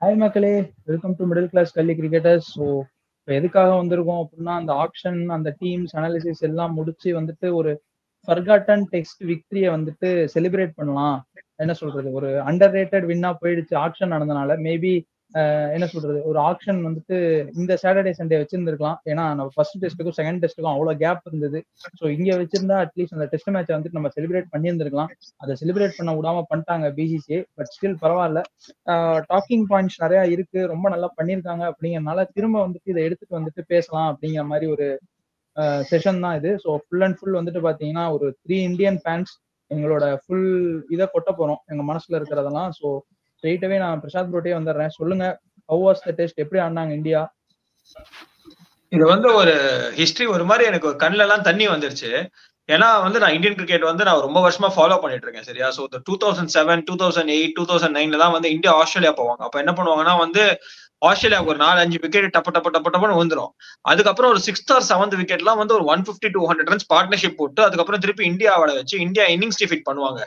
Hi மக்களே, welcome to middle class gully cricketers. So இப்போ எதுக்காக வந்திருக்கோம் அப்படின்னா, அந்த ஆக்ஷன், அந்த டீம்ஸ் அனாலிசிஸ் எல்லாம் முடிச்சு வந்துட்டு ஒரு ஃபர்காட்டன் டெஸ்ட் விக்டரியை வந்துட்டு செலிப்ரேட் பண்ணலாம். என்ன சொல்றது, ஒரு அண்டர் ரேட்டட் வின்னா போயிடுச்சு ஆக்ஷன் நடந்தனால. மேபி என்ன சொல்றது, ஒரு ஆக்ஷன் வந்துட்டு இந்த சாட்டர்டே சண்டே வச்சிருந்திருக்கலாம். ஏன்னா நம்ம ஃபர்ஸ்ட் டெஸ்ட்டுக்கும் செகண்ட் டெஸ்ட்டுக்கும் அவ்வளோ கேப் இருந்தது. ஸோ இங்க வச்சிருந்தா அட்லீஸ்ட் அந்த டெஸ்ட் மேட்சை வந்துட்டு நம்ம செலிப்ரேட் பண்ணியிருந்திருக்கலாம். அதை செலிப்ரேட் பண்ண விடாம பண்ணிட்டாங்க பிசிசிஐ. பட் ஸ்டில் பரவாயில்ல. டாக்கிங் பாயிண்ட்ஸ் நிறைய இருக்கு, ரொம்ப நல்லா பண்ணியிருக்காங்க. அப்படிங்கறதுனால திரும்ப வந்துட்டு இதை எடுத்துட்டு வந்துட்டு பேசலாம் அப்படிங்கிற மாதிரி ஒரு செஷன் தான் இது. ஸோ ஃபுல் அண்ட் ஃபுல் வந்துட்டு பாத்தீங்கன்னா ஒரு 3 இந்தியன் ஃபேன்ஸ் எங்களோட ஃபுல் இதை கொட்ட போறோம், எங்க மனசுல இருக்கிறதெல்லாம். ஸோ ஸ்ட்ரெயிட்டாவே நான் பிரசாத் ப்ரோட்டே வந்துடுறேன். சொல்லுங்க, ஹவ் வாஸ் த டெஸ்ட், எப்படி ஆடினாங்க இந்தியா? இது ஒரு ஹிஸ்டரி, ஒரு மாதிரி எனக்கு கண்ணுல எல்லாம் தண்ணி வந்துருச்சு. ஏன்னா நான் இந்தியன் கிரிக்கெட் நான் ரொம்ப வருஷமா ஃபாலோ பண்ணிட்டு இருக்கேன், சரியா? ஸோ 2007, 2008, 2009 தான் இந்தியா ஆஸ்திரேலியா போவாங்க. அப்ப என்ன பண்ணுவாங்கன்னா ஆஸ்திரேலியாவுக்கு ஒரு 4-5 விக்கெட் டப்பு டப்பு டப்பு டப்புன்னு வந்துடும். அதுக்கப்புறம் ஒரு 6th or 7th விக்கெட்லாம் ஒரு 150-200 ரன்ஸ் பார்ட்னர்ஷிப் போட்டு அதுக்கப்புறம் திருப்பி இந்தியாவோட வச்சு இந்தியா இன்னிங்ஸ் டிஃபீட் பண்ணுவாங்க.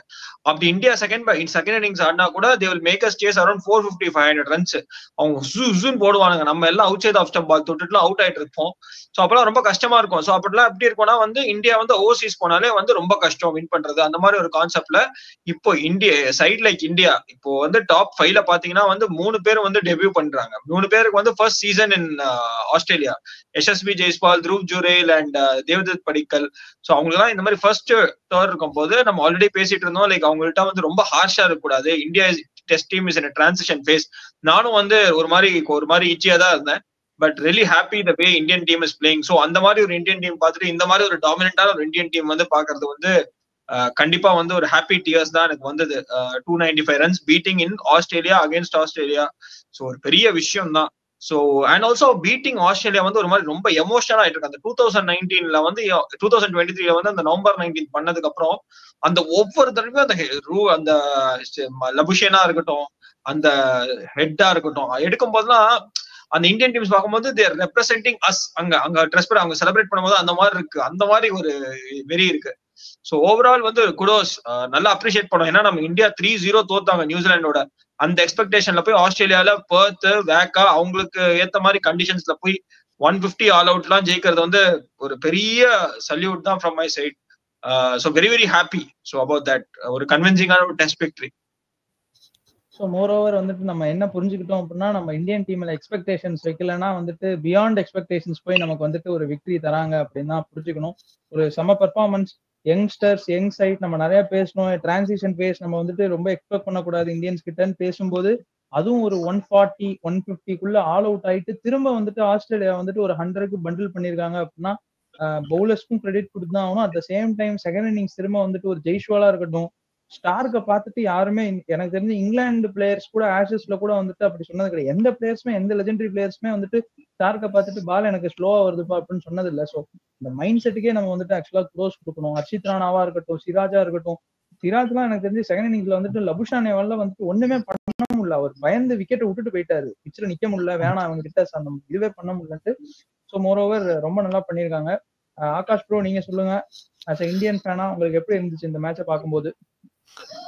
அப்படி இந்தியா செகண்ட் இன்னிங்ஸ் ஆடினா கூட they will make us chase around 450-500 runs. அவங்க ஜூன்னு போடுவானுங்க. நம்ம எல்லாம் outside off stump ball தொட்டுட்டுலாம் அவுட் ஆயிட்டு இருப்போம். ஸோ அப்பெல்லாம் ரொம்ப கஷ்டமா இருக்கும். ஸோ அப்படிலாம் எப்படி இருக்கும்னா இந்தியா ஓவர்சீஸ் போனாலே ரொம்ப கஷ்டம் வின் பண்றது, அந்த மாதிரி ஒரு கான்செப்ட்ல இப்போ இந்தியா சைட் லைக் இந்தியா இப்போ டாப் 5ல பாத்தீங்கன்னா 3 பேர் டெபியூ பண்றாங்க. 3 பேருக்கு first season in Australia. Yashasvi Jaiswal, Dhruv Jurel and Devdutt Padikkal. So அவங்களுக்கு இந்த மாதிரி ஃபர்ஸ்ட் டோர் இருக்கும் போது நம்ம ஆல்ரெடி பேசிட்டு இருந்தோம், லைக் அவங்கள்ட்ட ரொம்ப ஹார்ஷா இருக்கக்கூடாது. India test team is in transition phase. நானும் ஒரு மாதிரி இச்சியா தான் இருந்தேன். But really happy the way Indian team is playing. So அந்த மாதிரி ஒரு இந்தியன் டீம் பார்த்துட்டு இந்த மாதிரி ஒரு டாமினண்டான ஒரு இந்தியன் டீம் பாக்குறது கண்டிப்பா ஒரு ஹாப்பி டியர்ஸ் தான் எனக்கு வந்தது. 295 runs beating in Australia against Australia. So ஒரு பெரிய விஷயம் தான். So and also beating Australia ஒரு மாதிரி ரொம்ப எமோஷனல் ஆயிட்டு இருக்கு. அந்த 2019ல 2023ல அந்த நவம்பர் 19 பண்ணதுக்கு அப்புறம் அந்த ஒவ்வொரு தடவையும் அந்த லபுஷேனா இருக்கட்டும், அந்த ஹெட்டா இருக்கட்டும், எடுக்கும் போதெல்லாம் அந்த இந்தியன் டீம்ஸ் பார்க்கும்போது தேர் ரெப்ரசென்டிங் அஸ். அங்க ட்ரெஸ் பண்ண அவங்க செலிப்ரேட் பண்ணும்போது அந்த மாதிரி இருக்கு, அந்த மாதிரி ஒரு வெறி இருக்கு. ஸோ ஓவரால் குடோஸ், நல்லா அப்ரிஷியேட் பண்ணோம். ஏன்னா நம்ம இந்தியா 3-0 தோத்தாங்க நியூசிலாண்டோட. அந்த எக்ஸ்பெக்டேஷன்ல போய் ஆஸ்திரேலியால பெர்த் வேக்கா அவங்களுக்கு ஏத்த மாதிரி கண்டிஷன்ஸ்ல போய் 150 ஆல் அவுட் எல்லாம் ஜெயிக்கிறது ஒரு பெரிய சல்யூட் தான் from my side. So very very happy. So about that ஒரு கன்வின்சிங்கான ஒரு test victory. So moreover நம்ம என்ன புரிஞ்சுக்கிட்டோம் அப்படின்னா, நம்ம இந்தியன் டீம்ல எக்ஸ்பெக்டேஷன்ஸ் வைக்கலன்னா பியாண்ட் எக்ஸ்பெக்டேஷன்ஸ் போய் நமக்கு ஒரு விக்டரி தராங்க அப்படின்னு தான் புரிஞ்சுக்கணும். ஒரு செம பெர்ஃபார்மன்ஸ். யங்ஸ்டர்ஸ், யங் சைட் நம்ம நிறைய பேசணும். டிரான்சிஷன் பேஸ் நம்ம ரொம்ப எக்ஸ்பெக்ட் பண்ணக்கூடாது இந்தியன்ஸ் கிட்டன்னு பேசும்போது, அதுவும் ஒரு 140, 150க்குள்ள ஆல் அவுட் ஆயிட்டு திரும்ப ஆஸ்திரேலியா ஒரு 100க்கு பண்டில் பண்ணிருக்காங்க அப்படின்னா பவுலர்ஸ்க்கும் கிரெடிட் கொடுத்து தான் ஆகணும். At the same time second innings திரும்ப ஒரு ஜெய்ஷ்வாலா இருக்கட்டும், ஸ்டார்க்க பார்த்துட்டு யாருமே எனக்கு தெரிஞ்சு இங்கிலாந்து பிளேயர்ஸ் கூட ஆஷஸ்ல கூட அப்படி சொன்னது கிடையாது. எந்த பிளேயர்ஸுமே, எந்த லெஜெண்டரி பிளேயர்ஸுமே ஸ்டார்க்க பார்த்துட்டு பால் எனக்கு ஸ்லோவா வருதுப்பா அப்படின்னு சொன்னது இல்லை. ஸோ இந்த மைண்ட் செட்டுக்கே நம்ம ஆக்சுவலா க்ளோஸ் கொடுக்கணும். ஹர்ஷித் ராணாவா இருக்கட்டும், சிராஜா இருக்கட்டும். சிராஜ்லாம் எனக்கு தெரிஞ்சு செகண்ட் இன்னிங்ஸ்ல லபுஷானேவால ஒண்ணுமே பண்ண முடியல. அவர் பயந்து விக்கெட்டை விட்டுட்டு போயிட்டாரு. பிச்சில் நிக்க முடியல, வேணாம் அவங்க கிட்ட அந்த இதுவே பண்ண முடியலன்ட்டு. ஸோ மோர் ஓவர் ரொம்ப நல்லா பண்ணியிருக்காங்க. ஆகாஷ் ப்ரோ, நீங்க சொல்லுங்க, ஆஸ் இந்தியன் ஃபேனா உங்களுக்கு எப்படி இருந்துச்சு இந்த மேட்சை பார்க்கும்போது?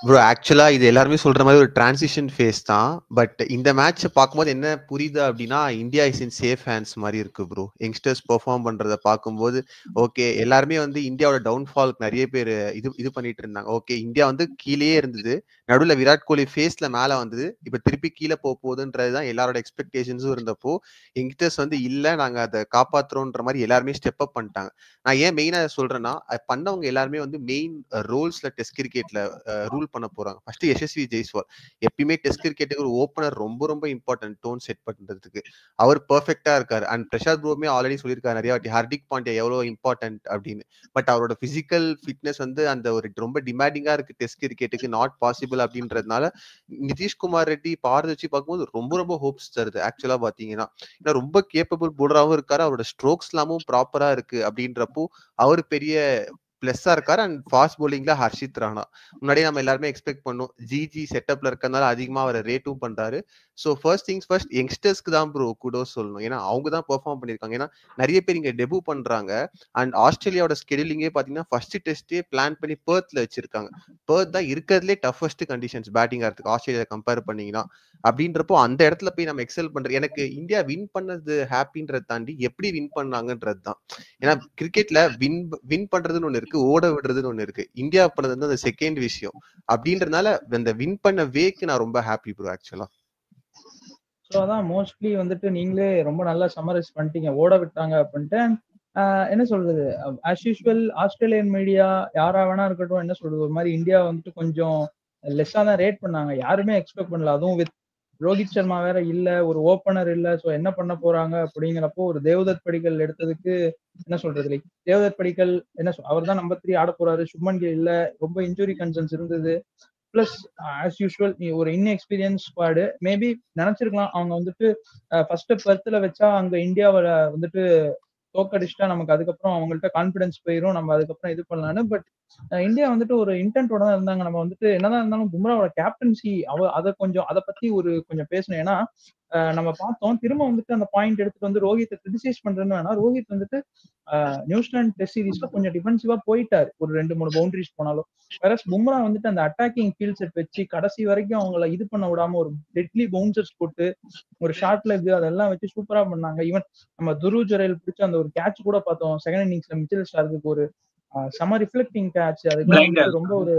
ப்ரோ ஆக்சுவலா இது எல்லாருமே சொல்ற மாதிரி ஒரு டிரான்சிஷன் ஃபேஸ் தான். பட் இந்த மேட்சை பார்க்கும்போது என்ன புரியுது அப்படின்னா, India is in safe hands மாதிரி இருக்கு ப்ரோ. யங்ஸ்டர்ஸ் பெர்ஃபார்ம் பண்றதை பார்க்கும்போது ஓகே, எல்லாருமே இந்தியாவோட டவுன்ஃபாலுக்கு நிறைய பேர் இது பண்ணிட்டு இருந்தாங்க. ஓகே, இந்தியா கீழேயே இருந்தது, நடுவில் விராட் கோலி ஃபேஸ்ல மேல வந்தது, இப்ப திருப்பி கீழே போக போகுதுன்றதுதான் எல்லாரோட எக்ஸ்பெக்டேஷன்ஸும் இருந்தப்போ யங்ஸ்டர்ஸ் இல்ல நாங்க அதை காப்பாத்துறோன்ற மாதிரி எல்லாருமே ஸ்டெப் அப் பண்ணிட்டாங்க. நான் ஏன் மெயினா சொல்றேன்னா, பண்ணவங்க எல்லாருமே மெயின் ரோல்ஸ்ல டெஸ்ட் கிரிக்கெட்ல ரூல் பண்ண போறாங்க. ஃபர்ஸ்ட் யசஸ்வி ஜெய்ஸ்வால். எப்பயுமே டெஸ்ட் கிரிக்கெட்டுக்கு ஒரு ஓப்பனர் ரொம்ப ரொம்ப இம்பார்ட்டன்ட் டோன் செட் பண்றதுக்கு. அவர் பெர்ஃபெக்டா இருக்காரு. அண்ட் பிரசாத் ப்ரோமே ஆல்ரெடி சொல்லியிருக்காரு நிறைய வாட்டி, ஹர்திக் பாண்டியா எவ்வளவு இம்பார்ட்டன்ட் அப்படின்னு. பட் அவரோட பிசிக்கல் ஃபிட்னஸ் அந்த ஒரு ரொம்ப டிமாண்டிங்கா இருக்கு டெஸ்ட் கிரிக்கெட்டுக்கு, நாட் பாசிபிள் அப்படின்றதுனால நிதிஷ்குமார் ரெட்டி பாரத வச்சு பார்க்கும்போது ரொம்ப ரொம்ப ஹோப்ஸ் தருது ஆக்சுவலா பாத்தீங்கன்னா. ஏன்னா ரொம்ப கேப்பபிள் போலராகவும் இருக்காரு, அவரோட ஸ்ட்ரோக்ஸ் எல்லாமும் ப்ராப்பரா இருக்கு அப்படின்றப்போ அவர் பெரிய பிளஸ்ஸா இருக்காரு. அண்ட் ஃபாஸ்ட் போலிங்ல ஹர்ஷித் ராணா முன்னாடியே நம்ம எல்லாருமே எக்ஸ்பெக்ட் பண்ணோம். ஜிஜி செட்டப்ல இருக்கறதுனால அதிகமா அவரை ரேட்டும் பண்றாரு. ஸோ ஃபர்ஸ்ட் திங்ஸ் ஃபர்ஸ்ட், யங்ஸ்டர்ஸ்க்கு தான் ப்ரோ குடோஸ் சொல்லணும். ஏன்னா அவங்க தான் பெர்ஃபார்ம் பண்ணிருக்காங்க. ஏன்னா நிறைய பேர் இங்க டெபு பண்றாங்க. அண்ட் ஆஸ்திரேலியாவோட ஸ்கெடியூலிங்கே பாத்தீங்கன்னா ஃபர்ஸ்ட் டெஸ்டே பிளான் பண்ணி பெர்த்ல வச்சிருக்காங்க. பெர்த் தான் இருக்கிறதுலே டஃபஸ்ட் கண்டிஷன்ஸ் பேட்டிங் ஆகிறதுக்கு ஆஸ்திரேலியா கம்பேர் பண்ணீங்கன்னா. அப்படின்றப்போ அந்த இடத்துல போய் நம்ம எக்ஸல் பண்றது, எனக்கு இந்தியா வின் பண்ணது ஹாப்பின்றத தாண்டி எப்படி வின் பண்ணாங்கன்றது தான். ஏன்னா கிரிக்கெட்ல வின் பண்றதுன்னு ஒண்ணு இருக்கு, ஓட விடுறதுன்னு ஒண்ணு இருக்கு. இந்தியா பண்ணது வந்து அந்த செகண்ட் விஷயம். அப்படின்றதுனால அந்த வின் பண்ண வேக்கு நான் ரொம்ப ஹாப்பி ப்ரோ ஆக்சுவலா. ஸோ அதான் மோஸ்ட்லி வந்துட்டு நீங்களே ரொம்ப நல்லா சம்மரைஸ் பண்ணிட்டீங்க, ஓட விட்டாங்க அப்படின்ட்டு. என்ன சொல்றது, ஆஸ் யூஸ்வல் ஆஸ்திரேலியன் மீடியா யாரா வேணா இருக்கட்டும், என்ன சொல்றது, ஒரு மாதிரி இந்தியா வந்துட்டு கொஞ்சம் லெஸ்ஸா தான் ரேட் பண்ணாங்க. யாருமே எக்ஸ்பெக்ட் பண்ணல. அதுவும் வித் ரோஹித் சர்மா வேற இல்ல, ஒரு ஓப்பனர் இல்ல. ஸோ என்ன பண்ண போறாங்க அப்படிங்கிறப்போ ஒரு தேவ்தத் படிக்கல் எடுத்ததுக்கு என்ன சொல்றது, லைக் தேவ்தத் படிக்கல் அவர் தான் நம்பர் 3 ஆட போறாரு. சுப்மன் கில் இல்ல, ரொம்ப இன்ஜுரி கன்சர்ன்ஸ் இருந்தது. பிளஸ் ஆஸ் யூஸ்வல் ஒரு இன்எக்ஸ்பீரியன்ஸ் ஸ்குவாடு. மேபி நினைச்சிருக்கலாம் அவங்க வந்துட்டு ஃபர்ஸ்ட் பெர்த்ல வச்சா அங்க இந்தியாவை வந்துட்டு தோக்கடிச்சுட்டா நமக்கு அதுக்கப்புறம் அவங்கள்ட்ட கான்பிடன்ஸ் போயிடும், நம்ம அதுக்கப்புறம் இது பண்ணலான்னு. பட் இந்தியா வந்துட்டு ஒரு இன்டென்ட்டோட தான் இருந்தாங்க. நம்ம வந்துட்டு என்னதான் இருந்தாலும் பும்ராவோட கேப்டன்சி அதை பத்தி கொஞ்சம் பேசணும். ஏன்னா நம்ம பார்த்தோம், திரும்ப வந்துட்டு அந்த பாயிண்ட் எடுத்துட்டு வந்து ரோஹித்தை கிரிட்டிசைஸ் பண்றேன்னு வேணா, ரோஹித் வந்துட்டு நியூசிலாந்து டெஸ்ட் சீரீஸ்ல கொஞ்சம் டிஃபென்சிவா போயிட்டாரு, ஒரு 2-3 பவுண்டரிஸ் போனாலும். வேற பும்ரா வந்துட்டு அந்த அட்டாக்கிங் ஃபீல்ட் செட் வச்சு கடைசி வரைக்கும் அவங்கள இது பண்ண விடாம ஒரு டெட்லி பவுன்சர்ஸ் போட்டு ஒரு ஷார்ட் லெக் அதெல்லாம் வச்சு சூப்பரா பண்ணாங்க. ஈவன் நம்ம துருவ் ஜுரேல் பிடிச்ச அந்த ஒரு கேட்ச் கூட பார்த்தோம் செகண்ட் இன்னிங்ஸ்ல, மிச்சல் ஸ்டார்க்கு ஒரு செம ரிஃப்ளெக்டிங் கேட்ச். அதுக்கெல்லாம் வந்துட்டு ரொம்ப ஒரு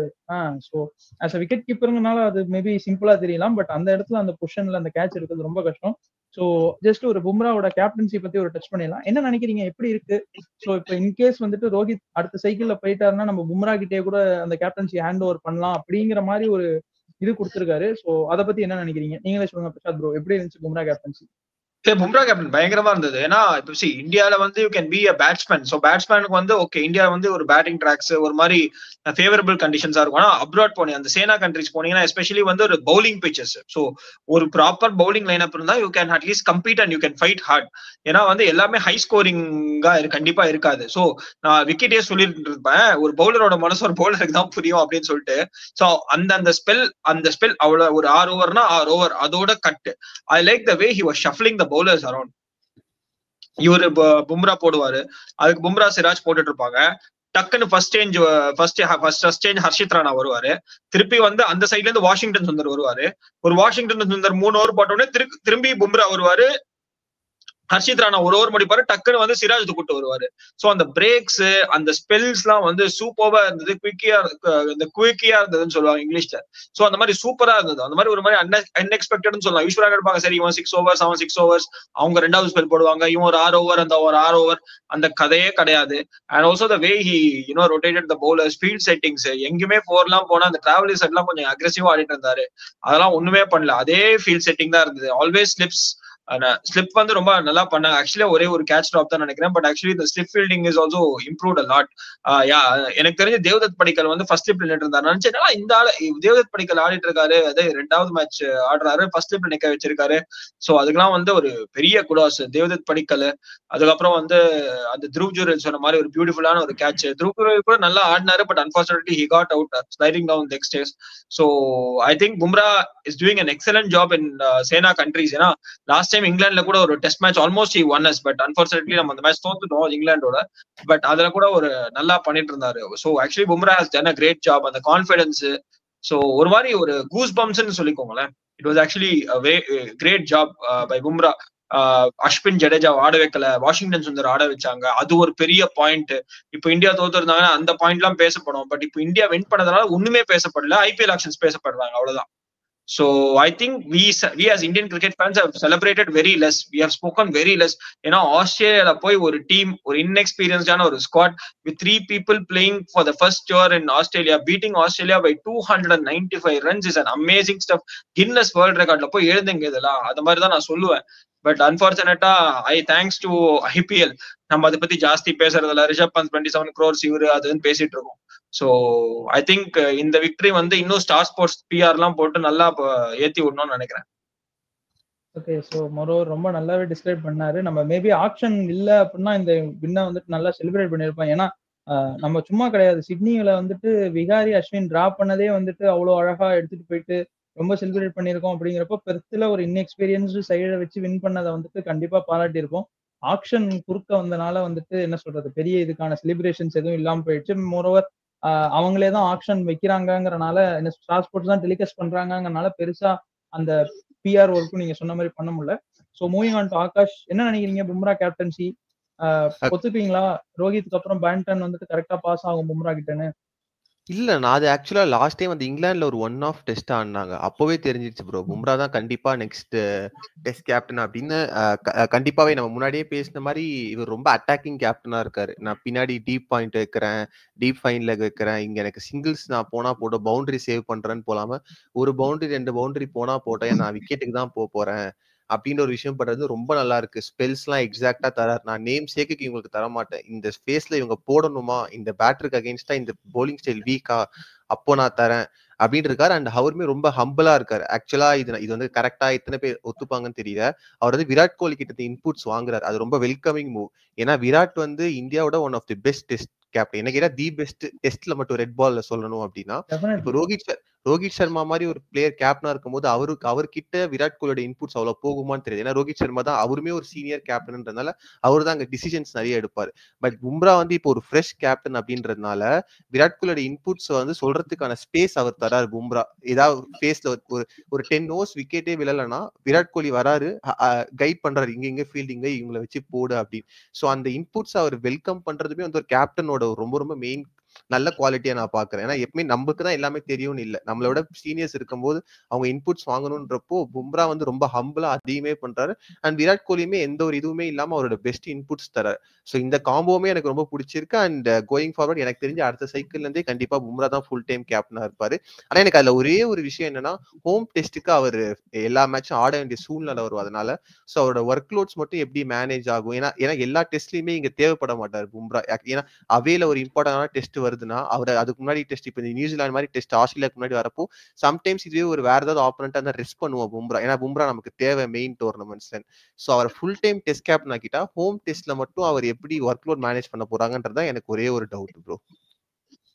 ஸோ ஆஸ் அ விக்கெட் கீப்பருங்கனால அது மேபி சிம்பிளா தெரியலாம், பட் அந்த இடத்துல அந்த பொசிஷன்ல அந்த கேட்ச் எடுக்கிறது ரொம்ப கஷ்டம். ஸோ ஜஸ்ட் ஒரு பும்ராவோட கேப்டன்சி பத்தி ஒரு டச் பண்ணிடலாம். என்ன நினைக்கிறீங்க, எப்படி இருக்கு? ஸோ இப்போ இன்கேஸ் வந்துட்டு ரோஹித் அடுத்த சைக்கிள்ல போயிட்டாருன்னா நம்ம பும்ரா கிட்டே கூட அந்த கேப்டன்சி ஹேண்ட் ஓவர் பண்ணலாம் அப்படிங்கிற மாதிரி ஒரு இது கொடுத்துருக்காரு. ஸோ அதை பத்தி என்ன நினைக்கிறீங்க, நீங்களே சொல்லுங்க பிரசாத் ப்ரோ, எப்படி இருந்துச்சு பும்ரா கேப்டன்சி? பும்ரா கேப்டன் பயங்கரமா இருந்தது. ஏன்னா இப்போ இந்தியால வந்து you can be a batsman. So பேட்ஸ்மேனுக்கு வந்து ஓகே, இந்தியா வந்து ஒரு பேட்டிங் ட்ராக்ஸ் ஒரு மாதிரி ஃபேவரபிள் கண்டிஷன்ஸா இருக்கும். ஆனா அப்ராட் போனீங்க, அந்த சேனா கண்ட்ரிஸ் போனீங்கன்னா எஸ்பெஷலி வந்து ஒரு பவுலிங் பிச்சஸ். ஸோ ஒரு ப்ராப்பர் பவுலிங் லைனப் இருந்தா you can at least compete and you can fight hard. ஏன்னா வந்து எல்லாமே ஹை ஸ்கோரிங்கா கண்டிப்பா இருக்காது. ஸோ நான் விக்கெட்டே சொல்லிட்டு இருப்பேன், ஒரு பவுலரோட மனசு ஒரு பவுலருக்கு தான் புரியும் அப்படின்னு சொல்லிட்டு. ஸோ அந்த ஸ்பெல் அவ்வளவு ஒரு 6 ஓவர்னா 6 ஓவர் அதோட கட்டு. I like the way he was shuffling the bowlers around. இவரு பும்ரா போடுவாரு, அதுக்கு பும்ரா சிராஜ் போட்டுட்டு இருப்பாங்க. டக்குன்னு ஃபர்ஸ்ட் சேஞ்ச் ஹர்ஷித் ராணா வருவாரு. திருப்பி வந்து அந்த சைட்ல இருந்து வாஷிங்டன் சுந்தர் வருவாரு. ஒரு வாஷிங்டன் சுந்தர் 3 ஓவர் போட்டோடனே திரும்பி பும்ரா வருவாரு. ஹர்ஷித் ராணா ஒரு ஓவர் முடிப்பாரு, டக்குன்னு வந்து சிராஜ் கூட்டு வருவாரு. சோ அந்த பிரேக்ஸ் அந்த ஸ்பெல்ஸ் எல்லாம் வந்து சூப்பரா இருந்தது, குவிக்கியா இருந்ததுன்னு சொல்லுவாங்க இங்கிலீஷ்ல. சோ அந்த மாதிரி சூப்பரா இருந்தது. அந்த மாதிரி ஒரு மாதிரி அன்எக்ஸ்பெக்டட்னு சொல்லலாம். யூஸ்வலா எடுப்பாங்க, சரி இவன் 6 ஓவர்ஸ் அவன் 6 ஓவர்ஸ், அவங்க 2வது ஸ்பெல் போடுவாங்க, இவன் ஒரு 6 ஓவர் அந்த ஒரு 6 ஓவர், அந்த கதையே கிடையாது. And also the way he rotated the bowlers, field settings, எங்குமே 4 எல்லாம் போனா அந்த டிராவலி செட் எல்லாம் கொஞ்சம் அக்ரெசிவா ஆடிட்டு இருந்தாரு. அதெல்லாம் ஒண்ணுமே பண்ணல, அதே ஃபீல்ட் செட்டிங் தான் இருந்தது. ஆல்வேஸ் ஸ்லிப் வந்து ரொம்ப நல்லா பண்ணாங்க. ஆக்சுவலி ஒரே ஒரு கேட்ச் ட்ராப் தான் நினைக்கிறேன், பட் ஆக்சுவலி இந்த slip fielding is also improved a lot. எனக்கு தெரிஞ்ச தேவ்தத் படிக்கல் வந்து ஃபர்ஸ்ட் ஸ்லிப்ல நின்று இருந்தாரு. நினைச்சேன் இந்த ஆளு தேவ்தத் படிக்கல் ஆடிட்டு இருக்காரு, அதே 2வது மேட்ச் ஆடுறாரு, ஃபர்ஸ்ட் ஸ்லிப்ல நிக்க வச்சிருக்காரு. சோ அதுக்கெல்லாம் வந்து ஒரு பெரிய குடாஸ் தேவ்தத் படிக்கல். அதுக்கப்புறம் வந்து அந்த துருவ் ஜுரேல் சொன்ன மாதிரி ஒரு பியூட்டிஃபுல்லான ஒரு கேட்ச். துருவ் ஜுரேல் கூட நல்லா ஆடினாரு, but unfortunately he got out sliding down the stairs. So I think Bumrah is doing an excellent job in SENA countries. ஏன்னா லாஸ்ட் டைம் இங்கிலாந்துல கூட ஒரு test match almost he won us, but unfortunately நம்ம அந்த match தோத்துட்டோம் இங்கிலாண்டோட. But அதுல கூட ஒரு நல்லா பண்ணிட்டு இருந்தாரு. So actually Bumrah has done a great job. அந்த கான்ஃபிடன்ஸ், சோ ஒரு மாதிரி ஒரு கூஸ் பம்ப்ஸ்ன்னு சொல்லிக்கோங்களேன். It was actually great job by Bumrah. Ashwin Jadeja ஆட வைக்கல, வாஷிங்டன் சுந்தர் ஆட வச்சாங்க, அது ஒரு பெரிய பாயிண்ட். இப்போ இந்தியா தோத்து இருந்தாங்கன்னா அந்த பாயிண்ட் எல்லாம் பேசப்படும், பட் இப்போ இந்தியா வின் பண்ணதுனால ஒண்ணுமே பேசப்படல, ஐபிஎல் ஆக்ஷன்ஸ் பேசப்படுறாங்க, அவ்வளவுதான். So I think we as Indian cricket fans have celebrated very less. We have spoken very less. ஏன்னா ஆஸ்திரேலியால போய் ஒரு டீம், ஒரு இன்எக்ஸ்பீரியன்ஸ்டான ஒரு squad with 3 people playing for the first tour in Australia, beating Australia by 295 runs is an amazing stuff. Guinness World Recordல போய் எழுதுங்க இதெல்லாம், அது மாதிரி தான் நான் சொல்லுவேன். பட் அன்பார்ச்சுனேட்டா தேங்க்ஸ் டு IPL நம்ம அதை பத்தி ஜாஸ்தி பேசுறதுல, ரிஷப் பந்த் 27 crores இவரு அதுன்னு பேசிட்டு இருக்கோம். சோ ஐ திங்க் இந்த விக்டரி வந்து இன்னும் ஸ்டார் ஸ்போர்ட்ஸ் PR எல்லாம் போட்டு நல்லா ஏத்தி விடணும்னு நினைக்கிறேன். ஓகே, ஸோ மொரோவர் ரொம்ப நல்லாவே டிஸ்கிரைப் பண்ணாரு. நம்ம மேபி ஆக்ஷன் இல்ல அப்படின்னா இந்த வின்னை வந்துட்டு நல்லா செலிப்ரேட் பண்ணியிருப்போம். ஏன்னா நம்ம சும்மா கிடையாது, சிட்னியில வந்துட்டு விகாரி அஸ்வின் டிராப் பண்ணதே வந்துட்டு அவ்வளோ அழகா எடுத்துட்டு போயிட்டு ரொம்ப செலிப்ரேட் பண்ணியிருக்கோம். அப்படிங்கிறப்ப பெருத்துல ஒரு இன்எக்ஸ்பீரியன்ஸ்டு சைடை வச்சு வின் பண்ணதை வந்துட்டு கண்டிப்பா பாராட்டியிருப்போம். ஆக்ஷன் குறுக்க வந்தனால வந்துட்டு என்ன சொல்றது, பெரிய இதுக்கான செலிப்ரேஷன்ஸ் எதுவும் இல்லாம போயிடுச்சு. மோரோவர் அவங்களே தான் ஆக்ஷன் வைக்கிறாங்கிறனால, ஸ்டார் ஸ்போர்ட்ஸ் தான் டெலிகாஸ்ட் பண்றாங்கறனால பெருசா அந்த பிஆர் ஒர்க்கும் நீங்க சொன்ன மாதிரி பண்ண முடியல. So moving on to Akash, என்ன நினைக்கிறீங்க பும்ரா கேப்டன்சி ஒத்துப்பீங்களா? ரோஹித்துக்கு அப்புறம் பேண்டன் வந்துட்டு கரெக்டா பாஸ் ஆகும் பும்ரா கிட்டன்னு? இல்ல நான் அது ஆக்சுவலா லாஸ்ட் டைம் அந்த இங்கிலாந்துல ஒரு ஒன் ஆஃப் டெஸ்ட் ஆடினாங்க. அப்பவே தெரிஞ்சிருச்சு ப்ரோ. பும்ரா தான் கண்டிப்பா நெக்ஸ்ட் டெஸ்ட் கேப்டன் அப்படின்னு. கண்டிப்பாவே நம்ம முன்னாடியே பேசின மாதிரி இவர் ரொம்ப அட்டாக்கிங் கேப்டனா இருக்காரு. நான் பின்னாடி டீப் பாயிண்ட் வைக்கிறேன், டீப் ஃபைன் லெக் வைக்கிறேன், இங்க எனக்கு சிங்கிள்ஸ் நான் போனா போட்டோம், பவுண்டரி சேவ் பண்றேன்னு போலாம ஒரு பவுண்டரி 2 பவுண்டரி போனா போட்டேன், நான் விக்கெட்டுக்கு தான் போறேன் அப்படின்ற ஒரு விஷயம் பண்றது ரொம்ப நல்லா இருக்கு. ஸ்பெல்ஸ் எல்லாம் எக்ஸாக்டா தராரு. நான் நேம் சேக்கு இவங்களுக்கு தர மாட்டேன். இந்த ஸ்பேஸ்ல இவங்க போடணுமா, இந்த பேட்டருக்கு அகைன்ஸ்டா இந்த போலிங் ஸ்டைல் வீக்கா, அப்போ நான் தரேன் அப்படின்னு இருக்காரு. அண்ட் அவருமே ரொம்ப ஹம்பிளா இருக்காரு. ஆக்சுவலா இது வந்து கரெக்டா எத்தனை பேர் ஒத்துப்பாங்கன்னு தெரியல. அவர் வந்து விராட் கோலி கிட்ட இன்புட்ஸ் வாங்குறாரு. அது ரொம்ப வெல்கமிங் மூவ். ஏன்னா விராட் வந்து இந்தியாவோட one of the best test captain. என்ன கேட்டா தி பெஸ்ட் டெஸ்ட்ல மட்டும் ரெட் பால்ல சொல்லணும் அப்படின்னா இப்போ ரோஹித் சர்மா மாதிரி ஒரு பிளேயர் கேப்டனா இருக்கும்போது அவர்கிட்ட விராட் கோலியோட இன்புட்ஸ் அவ்வளவு போகுமான்னு தெரியாது. ஏன்னா ரோஹித் சர்மா தான் அவருமே ஒரு சீனியர் கேப்டன்ன்றதுனால அவர் தான் அங்க டிசிஷன்ஸ் நிறைய எடுப்பாரு. பட் பும்ரா வந்து இப்போ ஒரு ஃப்ரெஷ் கேப்டன் அப்படின்றதுனால விராட் கோலியோட இன்புட்ஸ் வந்து சொல்றதுக்கான ஸ்பேஸ் அவர் தராரு. பும்ரா ஏதாவது ஃபேஸ்ல ஒரு 10 ஓவர்ஸ் விக்கெட்டே விழலன்னா விராட் கோலி வராரு, கைட் பண்றாரு, இங்க ஃபீல்டிங்க இவங்களை வச்சு போடு அப்படின்னு. ஸோ அந்த இன்புட்ஸ் அவர் வெல்கம் பண்றதுமே வந்து ஒரு கேப்டனோட ரொம்ப ரொம்ப மெயின் நல்ல குவாலிட்டியா நான் பாக்குறேன். ஏன்னா எப்பவுமே நமக்கு தான் எல்லாமே தெரியும்னு இல்ல, நம்மளோட சீனியர்ஸ் இருக்கும்போது அவங்க இன்புட்ஸ் வாங்கணும்ன்றப்போ பும்ரா வந்து ரொம்ப ஹம்பிளா அதையுமே பண்றாரு. அண்ட் விராட் கோலியுமே எந்த ஒரு இதுவுமே இல்லாம அவரோட பெஸ்ட் இன்புட்ஸ் தராரு. ஸோ இந்த காம்போவுமே எனக்கு ரொம்ப பிடிச்சிருக்கு. அண்ட் கோயிங் ஃபார்வர்ட் எனக்கு தெரிஞ்ச அடுத்த சைக்கிள்ல இருந்தே கண்டிப்பா பும்ரா தான் ஃபுல் டைம் கேப்டனா இருப்பாரு. ஆனா எனக்கு அதுல ஒரே ஒரு விஷயம் என்னன்னா, ஹோம் டெஸ்ட்டுக்கு அவர் எல்லா மேட்சும் ஆட வேண்டிய சூழ்நிலை வரும். அதனால ஸோ அவரோட ஒர்க் லோட்ஸ் மட்டும் எப்படி மேனேஜ் ஆகும், ஏன்னா எல்லா டெஸ்ட்லயுமே இங்க தேவைப்பட மாட்டார் பும்ரா. ஏன்னா அவேல ஒரு இம்பார்ட்டன்டான டெஸ்ட் வருதுன்னா அவர் அதுக்கு முன்னாடி டெஸ்ட், இப்போ நியூசிலாந்து மாதிரி டெஸ்ட் ஆஸ்திரேலியாவுக்கு முன்னாடி வரப்போ சம்டைம்ஸ் இதுவே ஒரு வேற ஏதாவது ஆப்போனண்டா இருந்தா ரெஸ்ட் பண்ணுவோம் பும்ரா. ஏன்னா பும்ரா நமக்கு தேவை மெயின் டோர்னமெண்ட்ஸ்ல. ஸோ அவர் ஃபுல் டைம் டெஸ்ட் கேப்டன் ஆக்கிட்டா ஹோம் டெஸ்ட்ல மட்டும் அவர் எப்படி ஒர்க் லோட் மேனேஜ் பண்ண போறாங்கன்றதா எனக்கு ஒரே ஒரு டவுட் ப்ரோ.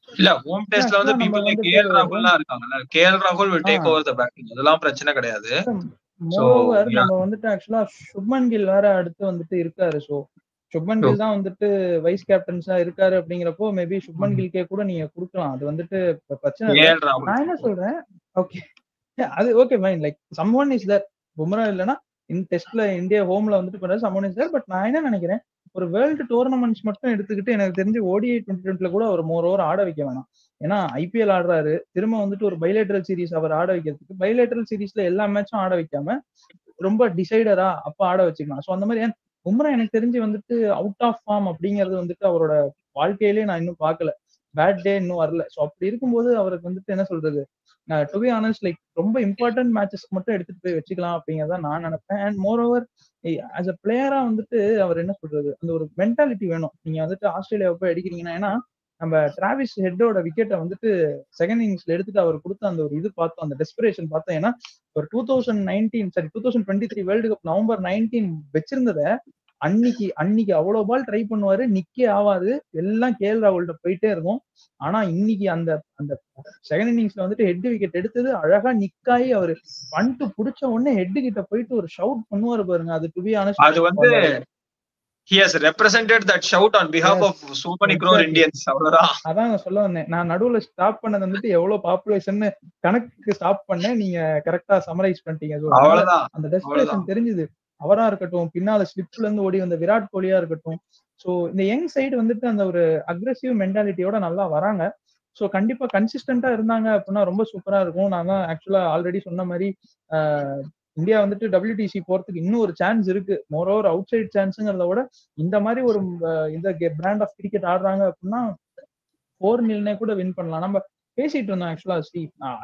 இல்ல ஹோம் டெஸ்ட்ல வந்து பீப்பிள் லைக் கேஎல் ராகுல்லாம் இருக்காங்கல்ல, கேஎல் ராகுல் will take over the batting. அதெல்லாம் பிரச்சனை கிடையாது. மோரோவர் நம்ம வந்துட்டு ஆக்சுவலா சுப்மன் கில் வேற அடுத்து வந்துட்டு இருக்காரு. சோ சுப்மன் கில் தான் வந்துட்டு வைஸ் கேப்டன்ஸா இருக்காரு. அப்படிங்கிறப்போ மேபி சுப்மன் கில்கே கூட நீங்க கொடுக்கலாம். அது வந்துட்டு பிரச்சனை இல்லை. நான் என்ன சொல்றேன், ஓகே அது okay fine, like someone is there. Bumrah இல்லைன்னா இந்த டெஸ்ட்ல இந்தியா ஹோம்ல வந்துட்டு பண்றது சம்ஒன் இஸ் தேர். பட் நான் என்ன நினைக்கிறேன், ஒரு வேர்ல்டு டோர்னமெண்ட்ஸ் மட்டும் எடுத்துக்கிட்டு எனக்கு தெரிஞ்சு ODI 2020 கூட ஒரு மோர் ஓவர் ஆட வைக்க வேணாம். ஏன்னா IPL ஆடுறாரு, திரும்ப வந்துட்டு ஒரு பைலேட்டரல் சீரிஸ் அவர் ஆட வைக்கிறதுக்கு, பைலேட்டரல் சீரிஸ்ல எல்லா மேட்சும் ஆட வைக்காம ரொம்ப டிசைடரா அப்ப ஆட வச்சுக்கலாம். ஸோ அந்த மாதிரி பும்ரா எனக்கு தெரிஞ்சு வந்துட்டு அவுட் ஆஃப் ஃபார்ம் அப்படிங்கிறது வந்துட்டு அவரோட வாழ்க்கையிலேயே நான் இன்னும் பார்க்கல. பேட் டே இன்னும் வரல. ஸோ அப்படி இருக்கும்போது அவருக்கு வந்துட்டு என்ன சொல்றது, டு பி ஆனஸ்ட் லைக் ரொம்ப இம்பார்ட்டன்ட் மேட்சஸ்க்கு மட்டும் எடுத்துட்டு போய் வச்சுக்கலாம் அப்படிங்கிறத நான் நினைப்பேன். And moreover as a பிளேயரா வந்துட்டு அவர் என்ன சொல்றது, அந்த ஒரு மென்டாலிட்டி வேணும். நீங்க வந்துட்டு ஆஸ்திரேலியாவை போய் அடிக்கிறீங்கன்னா, ஏன்னா நம்ம டிராவிஸ் ஹெட்டோட விக்கெட்டை வந்துட்டு செகண்ட் இன்னிங்ஸ்ல எடுத்துட்டு அவர் கொடுத்த அந்த ஒரு இது பார்த்தோம், அந்த டெஸ்பிரேஷன் பார்த்தோம். ஏன்னா ஒரு 2023 வேர்ல்டு கப் நவம்பர் 19 வச்சிருந்தத அன்னைக்கு அவ்வளவு பால் ட்ரை பண்ணுவாரு, நிக்கே ஆவாது, எல்லாம் கேஎல் ராகுல்கிட்ட போயிட்டே இருக்கும். ஆனா இன்னைக்கு அந்த அந்த செகண்ட் இன்னிங்ஸ்ல வந்துட்டு ஹெட் விக்கெட் எடுத்தது அழகா நிக்காயி அவரு பண்ட் புடிச்ச உடனே ஹெட் கிட்ட போயிட்டு ஒரு ஷவுட் பண்ணுவாரு பாருங்க. அது டு பி ஆனஸ்ட் அது வந்து he has represented that shout on behalf of so many crore Indians. அவ்வளவுதான். அதான் சொல்ல வந்தேன். நான் நடுவுல ஸ்டாப் பண்ணது வந்துட்டு எவ்வளவு பாப்புலேஷன் கணக்கு ஸ்டாப் பண்ண, நீங்க கரெக்டா சமரைஸ் பண்ணிட்டீங்க. அவ்வளவுதான். அந்த டெஸ்பிரேஷன் தெரிஞ்சது. அவரா இருக்கட்டும், பின்னால ஸ்லிப்ல இருந்து ஓடி வந்த விராட் கோலியா இருக்கட்டும். சோ இந்த யங் சைடு வந்துட்டு அந்த ஒரு அக்ரெசிவ் மென்டாலிட்டியோட நல்லா வராங்க. சோ கண்டிப்பா கன்சிஸ்டன்டா இருந்தாங்க அப்படின்னா ரொம்ப சூப்பரா இருக்கும். நான் தான் ஆக்சுவலா ஆல்ரெடி சொன்ன மாதிரி இந்தியா வந்துட்டு WTC போறதுக்கு இன்னும் ஒரு சான்ஸ் இருக்கு. மோர் ஓவர் அவுட் சைட் சான்ஸ்ங்கிறத விட இந்த மாதிரி ஒரு இந்த பிராண்ட் ஆஃப் கிரிக்கெட் ஆடுறாங்க அப்படின்னா 4-0 கூட வின் பண்ணலாம். நம்ம பேசிட்டு இருந்தோம் ஆக்சுவலா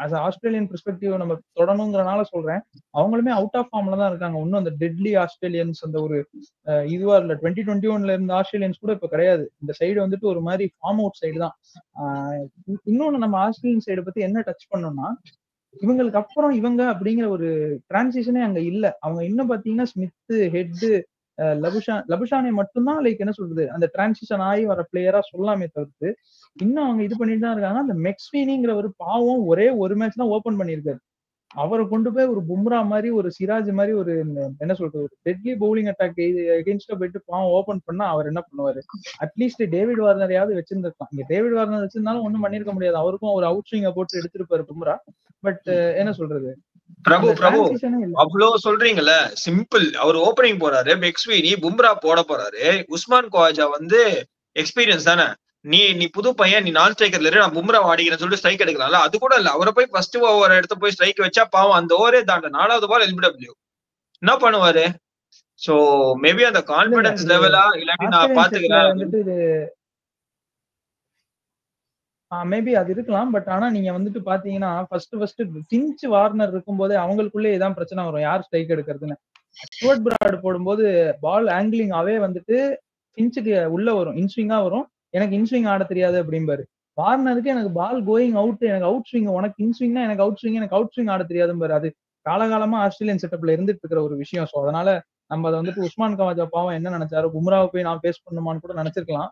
ஆஸ் ஆஸ்திரேலியன் பெர்ஸ்பெக்டிவ் நம்ம தொடணுங்கிறனால சொல்றேன். அவங்களுமே அவுட் ஆஃப் ஃபார்ம்ல தான் இருக்காங்க. இன்னும் அந்த டெட்லி ஆஸ்திரேலியன்ஸ் அந்த ஒரு இதுவா இல்ல. 2021 இருந்த ஆஸ்திரேலியன்ஸ் கூட இப்ப கிடையாது. இந்த சைடு வந்துட்டு ஒரு மாதிரி ஃபார்ம் அவுட் சைடு தான். இன்னொன்னு நம்ம ஆஸ்திரேலியன் சைடு பத்தி என்ன டச் பண்ணோம்னா, இவங்களுக்கு அப்புறம் இவங்க அப்படிங்கிற ஒரு டிரான்சிஷனே அங்க இல்ல. அவங்க இன்னும் பாத்தீங்கன்னா ஸ்மித், ஹெட், லபுஷானே மட்டும்தான் லைக் என்ன சொல்றது அந்த டிரான்சிஷன் ஆகி வர பிளேயரா சொல்லாமே தவிர்த்து இன்னும் அவங்க இது பண்ணிட்டு தான் இருக்காங்க. அந்த மெக்ஸ்வீனிங்கிற ஒரு பாவம் ஒரே ஒரு மேட்ச் தான் ஓபன் பண்ணியிருக்காரு. அவரை கொண்டு போய் ஒரு பும்ரா மாதிரி ஒரு சிராஜ் மாதிரி ஒரு என்ன சொல்றது ஒரு டெட்லி பவுலிங் அட்டாக் எகென்ஸ்டா போயிட்டு பாவம் ஓபன் பண்ணா அவர் என்ன பண்ணுவாரு? அட்லீஸ்ட் டேவிட் வார்னரையாவது வச்சிருந்திருக்கலாம். இங்க டேவிட் வார்னர் வச்சிருந்தாலும் ஒண்ணும் பண்ணிருக்க முடியாது. அவருக்கும் ஒரு அவுட் ஸ்விங்க போட்டு எடுத்திருப்பாரு பும்ரா. பட் என்ன சொல்றது, பிரபு அந்த பிரபு டிரான்சிஷனே இல்ல. அவ்வளவு சொல்றீங்கல்ல, சிம்பிள். அவர் ஓப்பனிங் போறாரு, பெக்ஸ்வீனி, பும்ரா போட போறாரு. உஸ்மான் குவாஜா வந்து எக்ஸ்பீரியன்ஸ் தானே. நீ புது பையன், நீ நான் ஸ்ட்ரைக்கர்ல இரு, நான் பும்ரா ஆடிக்கிறேன்னு சொல்லிட்டு ஸ்ட்ரைக் எடுக்கலாம்ல. அது கூட இல்ல. அவரை போய் ஃபர்ஸ்ட் ஓவர் எடுத்து போய் ஸ்ட்ரைக் வச்சா பாவம், அந்த ஓவரே தாண்ட 4வது பால் எல்பிடபிள்யூ என்ன பண்ணுவாரு? சோ மேபி அந்த இல்ல இல்ல கான்பிடன்ஸ் இது லெவலா இல்லாட்டி நான் ஆஸ்திரேலியன் செட்ல பாத்துக்கிறேன் வந்துட்டு இது மேபி அது இருக்கலாம். பட் ஆனா நீங்க வந்துட்டு பாத்தீங்கன்னா ஃபர்ஸ்ட் ஃபின்ச் வார்னர் இருக்கும்போதே அவங்களுக்குள்ளே இதான் பிரச்சனை வரும், யார் ஸ்ட்ரைக் எடுக்கிறதுன்னு. ஸ்டூவர்ட் பிராட் போடும்போது பால் ஆங்கிலிங் அவே வந்துட்டு ஃபின்ச்சுக்கு உள்ள வரும், இன்ஸ்விங்கா வரும். எனக்கு இன்ஸ்விங் ஆட தெரியாது அப்படிம்பாரு. வார்னருக்கு எனக்கு பால் கோயிங் அவுட், எனக்கு அவுட் ஸ்விங், உனக்கு இன்ஸ்விங்னா எனக்கு அவுட் ஸ்விங், எனக்கு அவுட் ஸ்விங் ஆட தெரியாதும்பாரு. அது காலகாலமா ஆஸ்திரேலியன் செட்டப்ல இருந்துட்டு இருக்கிற ஒரு விஷயம். ஸோ அதனால நம்ம அதை வந்துட்டு உஸ்மான் கவாஜா பாவம் என்ன நினைச்சாரு, பும்ராவை போய் நான் பேஸ் பண்ணுமான்னு கூட நினைச்சிருக்கலாம்.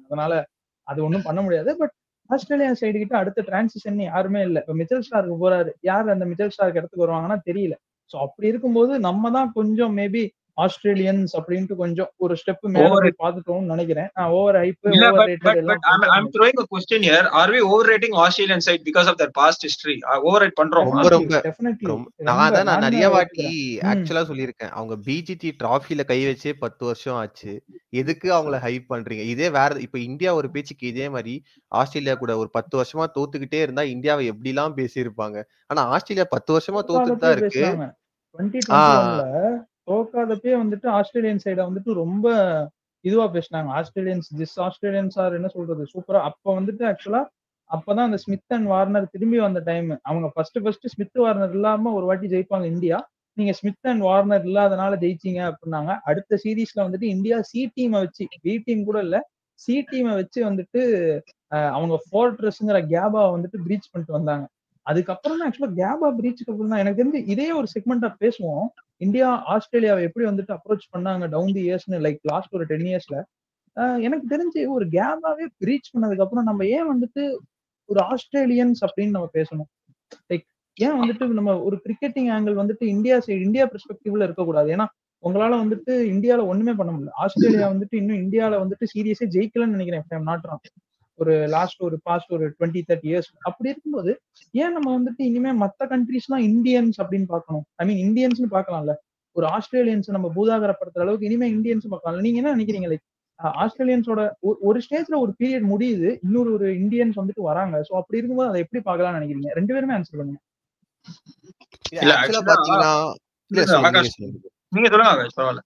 அதனால அது ஒண்ணும் பண்ண முடியாது. பட் ஆஸ்திரேலியா சைடு கிட்ட அடுத்த டிரான்சிஷன் யாருமே இல்ல. இப்ப மிச்சல் ஸ்டார்க்கு போறாரு, யார் அந்த மிச்சல் ஸ்டார்க்கு இடத்துக்கு வருவாங்கன்னா தெரியல. சோ அப்படி இருக்கும்போது நம்ம தான் கொஞ்சம் மேபி ஆஸ்திரேலியன்ஸ் அப்படின்ட்டு கொஞ்சம் ஒரு ஸ்டெப் மேல ஓவர். போய் பார்த்துட்டோம்னு நினைக்கிறேன். ஓவர் ஹைப், இல்ல, ஓவர் but ரேட்டட் but எல்லாம் but I'm பண்றோம்னு I'm நினைக்கிறேன். throwing a question here. Are we overrating Australian side because of their past history? Overrate பண்றோமா? ரொம்ப டெஃபினெட்லி ரொம்ப டெஃபினெட்லி ரொம்ப ரொம்ப நான் தான் நானுமே நிறைய அதை வாட்டி ஒத்துக்கிறேன். ஆக்சுவலா சொல்லியிருக்கேன். அவங்க பிஜிடி டிராஃபில கை வச்சே 10 வருஷம் ஆச்சு. எதுக்கு அவங்கள ஹைப் பண்றீங்க? இதே வேற இப்ப இந்தியா ஒரு பேச்சுக்கு இதே மாதிரி ஆஸ்திரேலியா கூட ஒரு 10 வருஷமா தோத்துக்கிட்டே இருந்தா இந்தியாவை எப்படிலாம் பேசியிருப்பாங்க. ஆனா ஆஸ்திரேலியா 10 வருஷமா தோத்துட்டு தோக்காதப்பே தான் இருக்கு. பேசினாங்க. ஆஹ் 2021ல தோக்காதப்பே வந்துட்டு ஆஸ்திரேலியன் சைட வந்துட்டு ரொம்ப இதுவா பேசினாங்க. ஆஸ்திரேலியன்ஸ் ஆர் என்ன சொல்றது, சூப்பரா. அப்ப வந்துட்டு ஆக்சுவலா அப்பதான் அந்த ஸ்மித் அண்ட் வார்னர் திரும்பி வந்த டைம். அவங்க ஃபர்ஸ்ட் ஸ்மித் வார்னர் இல்லாம ஒரு வாட்டி ஜெயிப்பாங்க இந்தியா. நீங்க ஸ்மித் அண்ட் வார்னர் இல்லாதனால ஜெயிச்சீங்க அப்படின்னாங்க. அடுத்த சீரீஸ்ல வந்துட்டு இந்தியா சி டீமை வச்சு, பி டீம் கூட இல்ல, சி டீமை வச்சு வந்துட்டு அவங்க ஃபோர்ட்ரஸ்ங்கிற கேபா வந்துட்டு பிரீச் பண்ணிட்டு வந்தாங்க. அதுக்கப்புறம் தான் ஆக்சுவலா கேபா பிரீச்சுக்கு அப்புறம் தான் எனக்கு தெரிஞ்சு இதே ஒரு செக்மெண்டா பேசுவோம். இந்தியா ஆஸ்திரேலியாவை எப்படி வந்துட்டு அப்ரோச் பண்ணாங்க டவுன் தி இயர்ஸ்னு, லைக் லாஸ்ட் ஒரு 10 இயர்ஸ்ல. எனக்கு தெரிஞ்சு ஒரு கேபாவே பிரீச் பண்ணதுக்கு அப்புறம் நம்ம ஏன் வந்துட்டு ஒரு ஆஸ்திரேலியன்ஸ் அப்படின்னு நம்ம பேசணும்? லைக் ஏன் வந்துட்டு நம்ம ஒரு கிரிக்கெட்டிங் ஆங்கிள் வந்துட்டு இந்தியா சைடு, இந்தியா பெர்ஸ்பெக்டிவ்ல இருக்கக்கூடாது? ஏன்னா உங்களால வந்துட்டு இந்தியால ஒண்ணுமே பண்ண முடியல. ஆஸ்திரேலியா வந்துட்டு இன்னும் இந்தியால வந்துட்டு சீரியஸே ஜெயிக்கலன்னு நினைக்கிறேன், நாட் ராங். ஒரு லாஸ்ட் ஒரு பாஸ்ட் ஒரு 20-30 இயர்ஸ். அப்படி இருக்கும்போது ஏன் நம்ம வந்துட்டு இனிமே மத்த கண்ட்ரீஸ்லாம் இந்தியன்ஸ் அப்படின்னு பார்க்கணும்? ஐ மீன் இந்தியன்ஸ்னு பார்க்கலாம்ல. ஒரு ஆஸ்திரேலியன்ஸ் நம்ம பூதாகரப்படுத்துற அளவுக்கு இனிமே இந்தியன்ஸ் பார்க்கலாம். நீங்க என்ன நினைக்கிறீங்க? லைக் ஆஸ்திரேலியன்ஸோட ஒரு ஸ்டேஜ்ல ஒரு பீரியட் முடியுது, இன்னொரு ஒரு இந்தியன்ஸ் வந்துட்டு வராங்க. சோ அப்படி இருக்கும்போது அதை எப்படி பார்க்கலாம்னு நினைக்கிறீங்க? 2 பேருமே ஆன்சர் பண்ணுங்க. இல்ல ஆக்சுவலா ஆக்சுவலா பாத்தீங்கன்னா சொல்லுங்க, நீங்க ஆகாஷ், சொல்லுங்க. நீங்க சொல்லுங்க ஆகாஷ், பரவாயில்ல.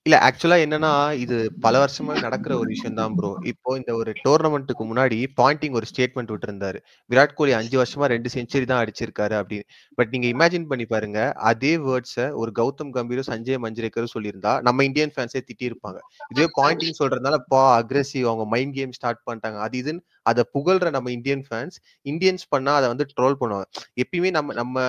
இல்ல ஆக்சுவலா என்னன்னா இது பல வருஷமா நடக்கிற ஒரு விஷயம் தான் ப்ரோ. இப்போ இந்த ஒரு டோர்னமெண்ட்டுக்கு முன்னாடி பாயிண்டிங் ஒரு ஸ்டேட்மெண்ட் விட்டுருந்தாரு. விராட் கோலி 5 வருஷமா 2 செஞ்சுரி தான் அடிச்சிருக்காரு அப்படின்னு. பட் நீங்க இமேஜின் பண்ணி பாருங்க, அதே வேர்ட்ஸை ஒரு கௌதம் கம்பீரும் சஞ்சய் மஞ்சுரேக்கரும் சொல்லியிருந்தா நம்ம இந்தியன் ஃபேன்ஸே திட்டி இருப்பாங்க. இதுவே பாயிண்டிங் சொல்றதுனால அக்ரெசிவ், அவங்க மைண்ட் கேம் ஸ்டார்ட் பண்ணிட்டாங்க அது இதுன்னு அதை புகழ்ற நம்ம இந்தியன் ஃபேன்ஸ் இந்தியன்ஸ் பண்ணா அதை வந்து ட்ரோல் பண்ணுவாங்க. எப்பயுமே நம்ம நம்ம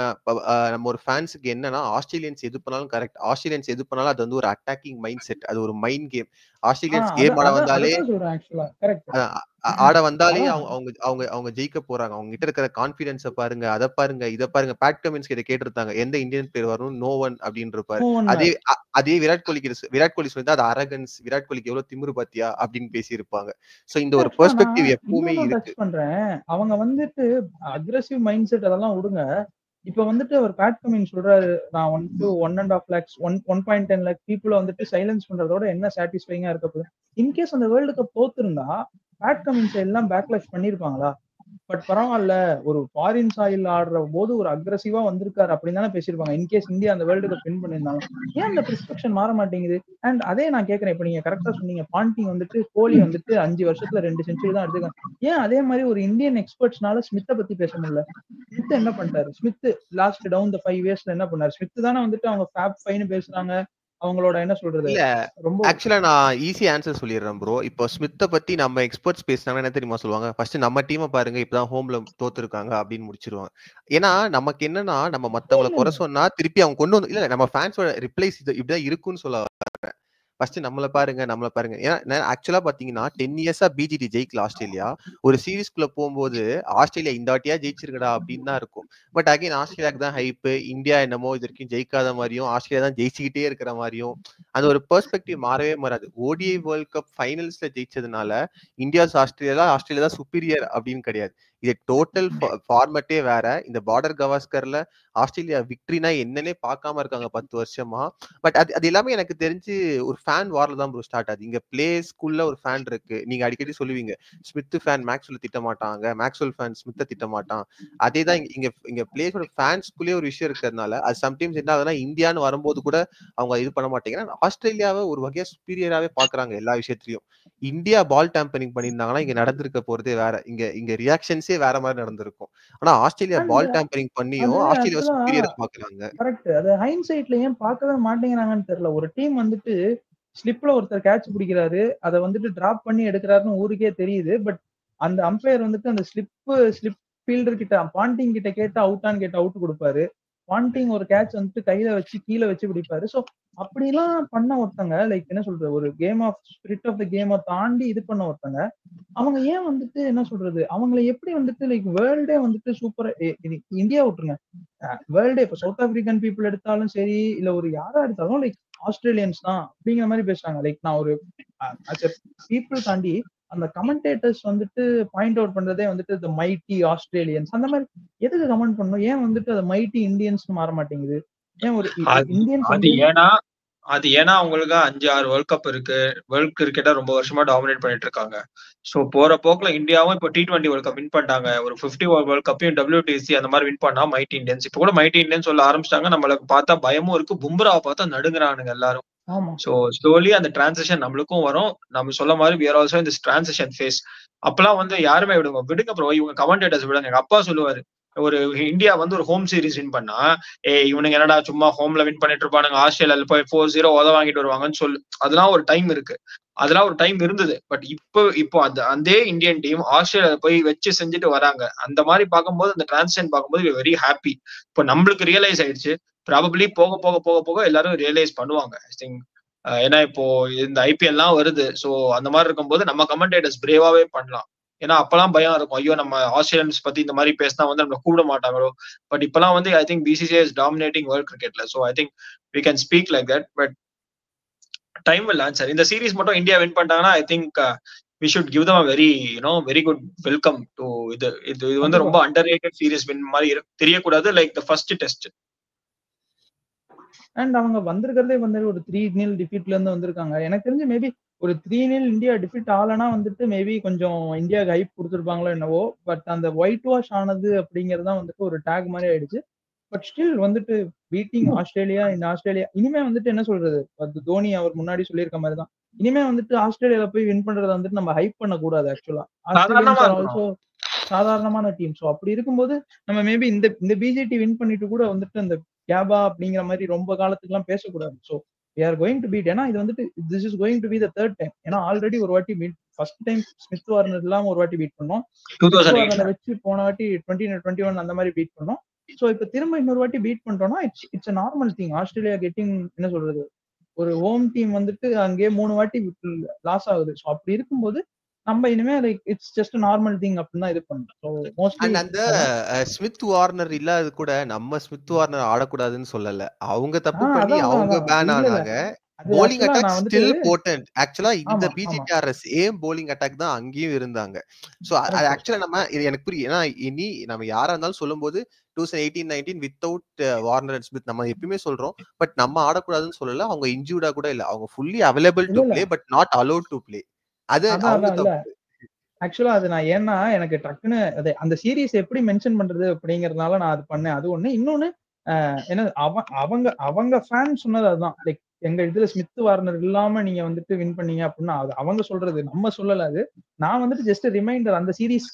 நம்ம ஒரு ஃபேன்ஸுக்கு என்னன்னா ஆஸ்திரேலியன்ஸ் எது பண்ணாலும் கரெக்ட், ஆஸ்திரேலியன்ஸ் எது பண்ணாலும் அது வந்து ஒரு அட்டாக்கிங் மைண்ட் செட், அது ஒரு மைண்ட் கேம். ஆஸ்திரேலியன்ஸ் கேம் ஆட வந்தாலே அவங்க அவங்க அவங்க ஜெயிக்க போறாங்க. அவங்க கிட்ட இருக்கிற கான்பிடன்ஸ பாருங்க, அதை பாருங்க, இதை பாருங்க. பேட் கமின்ஸ் கிட்ட கேட்டிருந்தாங்க எந்த இந்தியன் பிளேயர் வரும், நோ ஒன் அப்படின்னு இருப்பாரு. அதே விராட் கோலி சொல்லி அது அரகன்ஸ், விராட் கோலிக்கு எவ்வளவு திமிரு பாத்தியா அப்படின்னு பேசி இருப்பாங்க. சோ இந்த ஒரு பெர்ஸ்பெக்டிவ் எப்பவுமே இருக்கு. அவங்க வந்துட்டு அக்ரெசிவ் மைண்ட் செட் அதெல்லாம் விடுங்க. இப்ப வந்துட்டு அவர் பேட் கமின்ஸ் சொல்றாரு, நான் 1.5 lakhs 1.10 lakh பீப்புள வந்துட்டு சைலன்ஸ் பண்றதோட என்ன சாட்டிஸ்ஃபைங்கா இருக்க போகுது? இன்கேஸ் அந்த வேர்ல்டு கப் தோத்துருந்தா பேட் கமின்ஸ் எல்லாம் பேக்லாஷ் பண்ணிருப்பாங்களா? பட் பரவாயில்ல, ஒரு ஃபாரின் சாயில் ஆடுற போது ஒரு அக்ரெசிவா வந்திருக்காரு அப்படின்னு தானே பேசியிருப்பாங்க. இன்கேஸ் இந்தியா அந்த வேர்ல்டு கப் வின் பண்ணியிருந்தாலும். ஏன் அந்த பிரிஸ்கிரிப்ஷன் மாற மாட்டேங்குது? அண்ட் அதே நான் கேட்கறேன், இப்ப நீங்க கரெக்டா சொன்னீங்க, பாண்டிங் வந்துட்டு கோலி வந்துட்டு 5 வருஷத்துல 2 செஞ்சுரி தான் அடிச்சிருக்காங்க. ஏன் அதே மாதிரி ஒரு இந்தியன் எக்ஸ்பர்ட்ஸ்னால ஸ்மித்தை பத்தி பேச முடியல? ஸ்மித் என்ன பண்ணிட்டாரு? ஸ்மித் லாஸ்ட் டவுன் த 5 இயர்ஸ்ல என்ன பண்ணாரு? ஸ்மித் தானே வந்துட்டு அவங்க ஃபேப் ஃபைன்னு பேசுறாங்க. அவங்களோட என்ன சொல்றது, இல்ல ரொம்ப ஆக்சுவலா நான் ஈஸி ஆன்சர் சொல்லிடுறேன் ப்ரோ. இப்போ ஸ்மித்தை பத்தி நம்ம எக்ஸ்பர்ட்ஸ் பேசினாங்கன்னா என்ன தெரியுமா சொல்லுவாங்க? ஃபர்ஸ்ட் நம்ம டீமை பாருங்க, இப்பதான் ஹோம்ல தோத்துருக்காங்க அப்படின்னு முடிச்சிருவாங்க. ஏன்னா நமக்கு என்னன்னா நம்ம மத்தவங்களை குறை சொன்னா திருப்பி அவங்க கொண்டு வந்து இல்ல நம்ம ஃபேன்ஸோட ரிப்ளைஸ் இப்படிதான் இருக்குன்னு சொல்ல ஃபர்ஸ்ட் நம்மள பாருங்க. ஏன்னா ஆக்சுவலா பாத்தீங்கன்னா 10 இயர்ஸா பிஜிடி ஜெயிக்கல ஆஸ்திரேலியா. ஒரு சீரீஸ்குள்ள போகும்போது ஆஸ்திரேலியா இந்த வாட்டியா ஜெயிச்சிருக்கடா அப்படின்னு தான் இருக்கும். பட் அகைன் ஆஸ்திரேலியாக்கு தான் ஹைப், இந்தியா என்னமோ இது வரைக்கும் ஜெயிக்காத மாதிரியும் ஆஸ்திரேலியா தான் ஜெயிச்சுக்கிட்டே இருக்கிற மாதிரியும் அந்த ஒரு பெர்ஸ்பெக்டிவ் மாறவே மாறாது. ஓடிஐ வேர்ல்ட் கப் ஃபைனல்ஸ்ல ஜெயிச்சதுனால இந்தியா ஆஸ்திரேலியா தான் சுப்பீரியர் அப்படின்னு கிடையாது. இது டோட்டல் ஃபார்மட்டே வேற. இந்த பார்டர் கவாஸ்கர்ல ஆஸ்திரேலியா விக்டரினா என்னன்னே பார்க்காம இருக்காங்க 10 வருஷமா. பட் அது அது எல்லாமே எனக்கு தெரிஞ்சு ஒரு ஃபேன் வார்ல தான் ப்ரோ ஸ்டார்ட் ஆகுது. இங்க பிளேஸ்க்குள்ள ஒரு ஃபேன் இருக்கு. நீங்க அடிக்கடி சொல்லுவீங்க ஸ்மித் ஃபேன் மேக்ஸ்வெல் திட்ட மாட்டாங்க, மேக்ஸ்வெல் ஃபேன் ஸ்மித்தை திட்ட மாட்டான். அதே தான் இங்க இங்க பிளேஸோட ஃபேன்ஸ்குள்ளே ஒரு விஷயம் இருக்கிறதுனால அது சம்டைம்ஸ் என்ன ஆகுதுன்னா இந்தியான்னு வரும்போது கூட அவங்க இது பண்ண மாட்டேங்கிறாங்க. ஆஸ்திரேலியாவை ஒரு வகையா சுப்பீரியராகவே பாக்குறாங்க எல்லா விஷயத்திலயும். இந்தியா பால் டேம்பரிங் பண்ணியிருந்தாங்கன்னா இங்க நடந்திருக்க போறதே வேற. இங்க இங்க ரியாக்ஷன்ஸே வேற மாதிரி நடந்திருக்கும். ஆனா ஆஸ்திரேலியா அண்ட் பால் டேம்பரிங் அது பண்ணியும் ஆஸ்திரேலியா ஆக்சுவலா சுப்பீரியரா பாக்குறாங்க. கரெக்ட். அது ஹைண்ட்சைட்ல ஏன் பார்க்கவே மாட்டேங்கிறாங்கன்னு தெரியல. ஒரு டீம் வந்துட்டு ஸ்லிப்ல ஒருத்தர் கேட்ச் பிடிக்கிறாரு, அதை வந்துட்டு டிராப் பண்ணி எடுக்கிறாருன்னு ஊருக்கே தெரியுது. பட் அந்த அம்பையர் வந்துட்டு அந்த ஸ்லிப் ஃபீல்டர் கிட்ட பாண்டிங் கிட்ட கேட்டு அவுட்டான்னு கேட்டு அவுட் கொடுப்பாரு. பாண்டிங் ஒரு கேட்ச் வந்துட்டு கையில வச்சு கீழே வச்சு பிடிப்பாரு. ஸோ அப்படிலாம் பண்ண ஒருத்தங்க லைக் என்ன சொல்றது, ஒரு game of spirit of the கேமை தாண்டி இது பண்ண ஒருத்தங்க, அவங்க ஏன் வந்துட்டு என்ன சொல்றது, அவங்களை எப்படி வந்துட்டு லைக் வேர்ல்டே வந்துட்டு சூப்பரா இந்தியா விட்டுருங்க, வேர்ல்டே இப்போ சவுத் ஆப்பிரிக்கன் பீப்புள் எடுத்தாலும் சரி, இல்ல ஒரு யாரா எடுத்தாலும் லைக் ஆஸ்திரேலியன்ஸ் தான் அப்படிங்கிற மாதிரி பேசுறாங்க. லைக் நான் ஒரு பீப்புள் தாண்டி அந்த கமெண்டேட்டர்ஸ் வந்துட்டு பாயிண்ட் அவுட் பண்றதே வந்துட்டு தி மைட்டி ஆஸ்திரேலியன்ஸ் அந்த மாதிரி எதுக்கு கமெண்ட் பண்ணணும்? ஏன் வந்துட்டு அது மைட்டி இந்தியன்ஸ் மாற மாட்டேங்குது? ஏன் ஒரு இந்தியன்ஸ் அது ஏன்னா அவங்களுக்கு 5-6 வேர்ல்ட் கப் இருக்கு. வேர்ல்ட் கிரிக்கெட்டை ரொம்ப வருஷமா டாமினேட் பண்ணிட்டு இருக்காங்க. சோ போற போக்குல இந்தியாவும் இப்போ T20 வேர்ல்ட் கப் வின் பண்ணிட்டாங்க. ஒரு 50 வேர்ல்ட் கப்பையும் WTC அந்த மாதிரி வின் பண்ணா மைட்டி இந்தியன்ஸ். இப்போ கூட மைட்டி இந்தியன்ஸ் சொல்ல ஆரம்பிச்சிட்டாங்க. நம்மளுக்கு பார்த்தா பயமும் இருக்கு. பும்ராவை பார்த்தா நடுங்குறானுங்க எல்லாரும். சோ ஸ்லோலி அந்த டிரான்சிஷன் நம்மளுக்கும் வரும். நம்ம சொல்ல மாதிரி we are also in this transition phase. அப்பெல்லாம் வந்து யாருமே விடுங்க ப்ரோ, இவங்க கமெண்டேட்டர்ஸ் விடுங்க. எங்க அப்பா சொல்லுவாரு, ஒரு இந்தியா வந்து ஒரு ஹோம் சீரிஸ் வின் பண்ணா, இவனுங்க என்னடா சும்மா ஹோம்ல வின் பண்ணிட்டு இருப்பானுங்க, ஆஸ்திரேலியால போய் 4-0 உத வாங்கிட்டு வருவாங்கன்னு சொல்லு. அதெல்லாம் ஒரு டைம் இருக்கு, அதெல்லாம் ஒரு டைம் இருந்தது. பட் இப்போ அந்த இந்தியன் டீம் ஆஸ்திரேலியா போய் வச்சு செஞ்சுட்டு வராங்க. அந்த மாதிரி பார்க்கும்போது அந்த டிரான்சிஷன் பார்க்கும்போது வெரி ஹாப்பி. இப்போ நம்மளுக்கு ரியலைஸ் ஆயிடுச்சு. ப்ராபப்ளி போக போக போக போக எல்லாரும் ரியலைஸ் பண்ணுவாங்க ஐ திங்க். ஏன்னா இப்போ இந்த ஐபிஎல்லாம் வருது. ஸோ அந்த மாதிரி இருக்கும்போது நம்ம கமெண்டேட்டர்ஸ் பிரேவாவே பண்ணலாம். ஏன்னா அப்பெல்லாம் பயம் இருக்கும், ஐயோ நம்ம ஆஸ்திரேலியன்ஸ் பத்தி இந்த மாதிரி பேசினா வந்து நம்ம கூப்பிட மாட்டாங்களோ. பட் இப்பெல்லாம் வந்து I think BCCI is dominating world கிரிக்கெட்ல. So I think we can speak like that. But time will answer. இந்த சீரீஸ் மட்டும் இந்தியா வின் பண்ணிட்டாங்கன்னா I think we should give them a very good welcome to இது வந்து ரொம்ப underrated series win மாதிரி தெரியக்கூடாது, like the first test. And அவங்க வந்திருக்கிறதே வந்து ஒரு 3-0 டிஃபீட்ல இருந்து வந்திருக்காங்க. எனக்கு தெரிஞ்சு மேபி ஒரு 3-0 இந்தியா டிஃபீட் ஆகலன்னா வந்துட்டு மேபி கொஞ்சம் இந்தியாவுக்கு ஹைப் கொடுத்துருப்பாங்களோ என்னவோ. பட் அந்த ஒயிட் வாஷ் ஆனது அப்படிங்கிறது தான் வந்துட்டு ஒரு டேக் மாதிரி ஆயிடுச்சு. பட் ஸ்டில் வந்துட்டு பீட்டிங் ஆஸ்திரேலியா இனிமே வந்துட்டு என்ன சொல்றது, அது தோனி அவர் முன்னாடி சொல்லியிருக்க மாதிரி தான், இனிமே வந்துட்டு ஆஸ்திரேலியால போய் வின் பண்றதை வந்துட்டு நம்ம ஹைப் பண்ண கூடாது. ஆக்சுவலா ஆஸ்திரேலியன்ஸ் ஆர் ஆல்சோ சாதாரணமான டீம். ஸோ அப்படி இருக்கும்போது நம்ம மேபி இந்த பிஜேடி வின் பண்ணிட்டு கூட வந்துட்டு அந்த கேபா அப்படிங்கிற மாதிரி ரொம்ப காலத்துக்கு எல்லாம் பேசக்கூடாது. So we are going to beat. ஏன்னா இது வந்துட்டு this is going to be the third time. ஏன்னா ஆல்ரெடி ஒரு வாட்டி beat, first time Smith Warner இல்லாம ஒரு வாட்டி பீட் பண்ணோம், 2008 வச்சு போன வாட்டி 2021 அந்த மாதிரி பீட் பண்ணோம். ஸோ இப்ப திரும்ப இன்னொரு வாட்டி பீட் பண்றோம்னா it's a normal thing. Australia getting என்ன சொல்றது, ஒரு ஹோம் டீம் வந்துட்டு அங்கேயே 3 வாட்டி லாஸ் ஆகுது. ஸோ அப்படி இருக்கும்போது நம்ம இனிமே like it's just normal thing அப்படின்னு இது பண்ணோம். ஸோ மோஸ்ட்லி அந்த ஸ்மித் வார்னர் இல்லாத கூட நம்ம ஸ்மித் வார்னர் ஆடக்கூடாதுன்னு சொல்லல, அவங்க தப்பு பண்ணி அவங்க பேன் ஆனாங்க. bowling attack still potent. ஆக்சுவலா இந்த பிஜிடி ஆடுற சேம் bowling attack தான் அங்கேயும் இருந்தாங்க. சோ அது ஆக்சுவலா நம்ம எனக்கு புரியும். ஏன்னா இனி நம்ம யாரா இருந்தாலும் சொல்லும்போது 2018-19 வித்தவுட் வார்னர் அண்ட் ஸ்மித் நம்ம எப்பயுமே சொல்றோம். பட் நம்ம ஆடக்கூடாதுன்னு சொல்லல, அவங்க இன்ஜூர்டா கூட இல்ல, அவங்க fully available to play but not allowed to play. அது அவங்க தப்பு. ஆக்சுவலா அது நான் ஏன்னா எனக்கு டக்குன்னு அந்த சீரீஸ் எப்படி மென்ஷன் பண்றது அப்படிங்கறதுனால நான் அது பண்ணேன். அது ஒண்ணு. இன்னொன்னு என்ன அவங்க ஃபேன் சொன்னது அதுதான், லைக் எங்க இதுல ஸ்மித் வார்னர் இல்லாம நீங்க வந்துட்டு வின் பண்ணீங்க அப்படின்னா அது அவங்க சொல்றது, நம்ம சொல்லல. அது நான் வந்துட்டு ஜஸ்ட் ரிமைண்டர். அந்த சீரீஸ்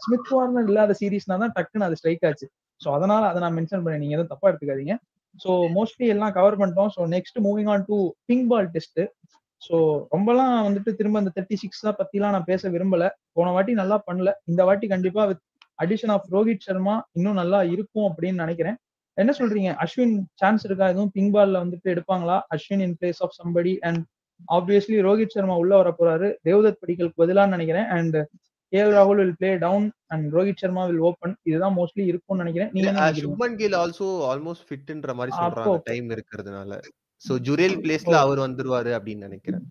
ஸ்மித் வார்னர் இல்லாத சீரீஸ்னா தான் டக்குன்னு அது ஸ்ட்ரைக் ஆச்சு. ஸோ அதனால அதை நான் மென்ஷன் பண்ணேன், நீங்க எதுவும் தப்பா எடுத்துக்காதீங்க. ஸோ மோஸ்ட்லி எல்லாம் கவர் பண்ணிட்டோம். So next moving on to pink ball test. So ரொம்பலாம் வந்துட்டு திரும்ப அந்த 36 பத்திலாம் நான் பேச விரும்பல. போன வாட்டி நல்லா பண்ணல, இந்த வாட்டி கண்டிப்பா with addition of Rohit Sharma இன்னும் நல்லா இருக்கும் அப்படின்னு நினைக்கிறேன். என்ன சொல்றீங்க, அஸ்வின் சான்ஸ் இருக்கா எதுவும் பிங்க் பால்ல வந்துட்டு எடுப்பாங்களா? Ashwin in place of somebody. And obviously Rohit Sharma உள்ள வர போறாரு தேவ்தத் படிக்கலுக்கு பதிலான்னு நினைக்கிறேன். And KL Rahul will play down and Rohit Sharma will open. இதுதான் மோஸ்ட்லி இருக்கும்னு நினைக்கிறேன். நீங்க என்ன நினைக்கிறீங்க? சுப்மன் கில் ஆல்சோ ஆல்மோஸ்ட் ஃபிட்ன்ற மாதிரி சொல்றாங்க டைம் இருக்குறதுனால. சோ ஜுரேல் பிளேஸ்ல அவர் வந்துருவாரு அப்படின்னு நினைக்கிறேன்.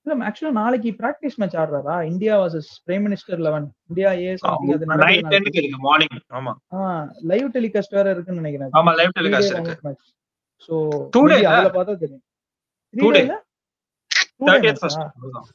இல்ல ஆக்சுவலா நாளைக்கு பிராக்டிஸ் மேட்ச் ஆடுறாரா? India versus prime minister 11 India A something அது நடக்குது 9:10 நாளைக்கு. இருக்கு மார்னிங். ஆமா லைவ் டெலிகாஸ்ட் வேற இருக்குன்னு நினைக்கிறேன். ஆமா லைவ் 3 டே டெலிகாஸ்ட் வார்ம் இருக்கு. அப் மேட்ச். சோ 2 டே மேபி இல்ல அதுல பார்த்தா தெரியும். 3 2 டே டேல 2 டே 30th மேட்சா? ஃபர்ஸ்ட் அதுதான்.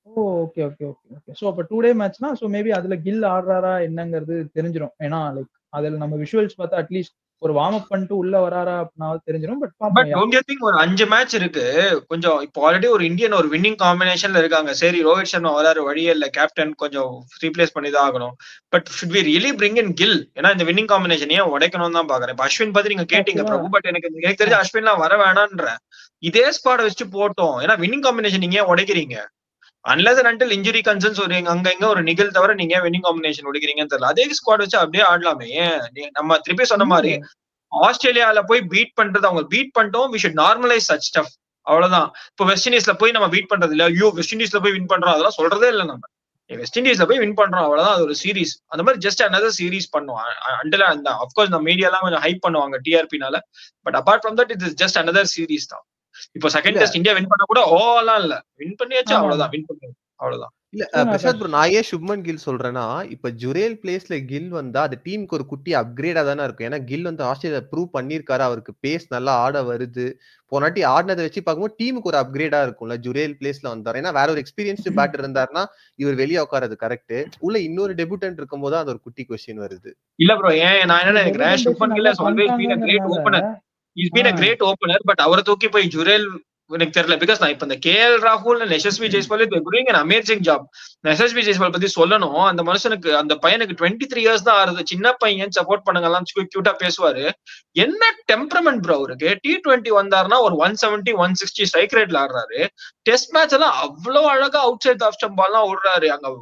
Okay okay okay okay. So அப்ப 2 டே மேட்ச்னா சோ மேபி அதுல கில் ஆடுறாரா என்னங்கிறது தெரிஞ்சிரும். ஏன்னா லைக் அதுல நம்ம விஷுவல்ஸ் பார்த்தா அட்லீஸ்ட் ஒரு வார்ம் அப் பண்ணிட்டு உள்ள வராரா அப்படினாவது தெரிஞ்சிரும். பட் பட் பாப்போம். டோன்ட் யூ திங்க் ஒரு 5 மேட்ச் இருக்கு கொஞ்சம் இப்போ ஆல்ரெடி ஒரு இந்தியன் ஒரு வின்னிங் காம்பினேஷன்ல இருக்காங்க. சரி ரோஹித் சர்மா வராரு வழியே இல்ல கேப்டன் கொஞ்சம் ரீப்ளேஸ் பண்ணி தான் ஆகணும். But should we really bring in Gill? ஏன்னா இந்த வின்னிங் காம்பினேஷன் ஏன் உடைக்கணும்னு தான் பாக்குறேன். இப்ப அஸ்வின் பத்தி நீங்க கேட்டீங்க ஆக்சுவலா பிரபு, பட் எனக்கு தெரிஞ்ச அஸ்வின்லாம் வர வேணான்ற இதே ஸ்குவாட வச்சு போட்டோம். ஏன்னா வின்னிங் காம்பினேஷன் நீங்க ஏன் உடைக்கிறீங்க? Unless and until injury concerns ஒரு அங்க இங்க ஒரு நிகழ் தவிர நீங்க வின்னிங் காம்பினேஷன் உடைக்கிறீங்கன்னு தெரியல. அதே ஸ்குவாட் வச்சு அப்படியே ஆடலாமே. ஏன் நம்ம திருப்பி சொன்ன மாதிரி ஆஸ்திரேலியால போய் பீட் பண்றது அவங்க பீட் பண்ணிட்டோம். We should normalise such stuff. அவ்வளவுதான். இப்போ வெஸ்ட் இண்டீஸ்ல போய் நம்ம பீட் பண்றது இல்ல. ஐயோ வெஸ்ட் இண்டீஸ்ல போய் வின் பண்றோம் அதெல்லாம் சொல்றதே இல்ல நம்ம. வெஸ்ட் இண்டீஸ்ல போய் வின் பண்றோம் அவ்வளவுதான். அது ஒரு சீரீஸ். அந்த மாதிரி ஜஸ்ட் another சீரீஸ் பண்ணுவோம். அண்டில் அந்த அப்கோர்ஸ் நம்ம மீடியா எல்லாம் கொஞ்சம் ஹைப் பண்ணுவாங்க டிஆர்பினால. But apart from that it is just another series தான். இப்போ செகண்ட் டெஸ்ட் இந்தியா வின் பண்ண கூட ஓலாம் இல்ல. வின் பண்ணியாச்சு அவ்வளவுதான். வின் பண்ணி அவ்வளவுதான். இல்ல பிரசாத் ப்ரோ, நான் ஏன் சுப்மன் கில் சொல்றேன்னா, இப்ப ஜுரேல் பிளேஸ்ல கில் வந்தா அது டீமுக்கு ஒரு குட்டி அப்கிரேடா தானே இருக்கும். ஏன்னா கில் வந்து ஆஸ்திரேலியா ப்ரூவ் பண்ணிருக்காரு, அவருக்கு பேஸ் நல்லா ஆட வருது. போனாட்டி ஆடினதை வச்சு பார்க்கும்போது டீமுக்கு ஒரு அப்கிரேடா இருக்கும்ல ஜுரேல் பிளேஸ்ல வந்தாரு. ஏன்னா வேற ஒரு எக்ஸ்பீரியன்ஸ்டு பேட்டர் இருந்தாருன்னா இவர் வெளியே உட்காரது கரெக்ட். உள்ள இன்னொரு டெபியூட்டன்ட் இருக்கும் போது அது ஒரு குட்டி கொஸ்டின் வருது. இல்ல ப்ரோ, ஏன் நான் என்ன நினைக்கிறேன், Shubman Gill has always been a great opener. He's been a great opener, but அவரை தூக்கி போய் ஜுரேல் எனக்கு தெரியல. பிகாஸ் நான் இப்ப இந்த கேஎல் ராகுல் எஸ்எஸ்வி Jaiswal doing an amazing job. நான் எஸ்எஸ்வி ஜெய்ஸ்வால் பத்தி சொல்லணும். அந்த மனுஷனுக்கு அந்த பையனுக்கு 23 இயர்ஸ் தான் ஆறுது. சின்ன பையன் சப்போர்ட் பண்ணுங்க எல்லாம் கியூட்டா பேசுவாரு. என்ன டெம்பரமெண்ட் ப்ரோ அவருக்கு. T20 வந்தாருன்னா ஒரு 170 160 ஸ்ட்ரைக் ரேட்ல ஆடுறாரு. டெஸ்ட் மேட்ச் எல்லாம் அவ்வளவு அழகா அவுட் சைட் ஆஃப் ஸ்டம்ப் பால் எல்லாம் ஓடுறாரு. அங்க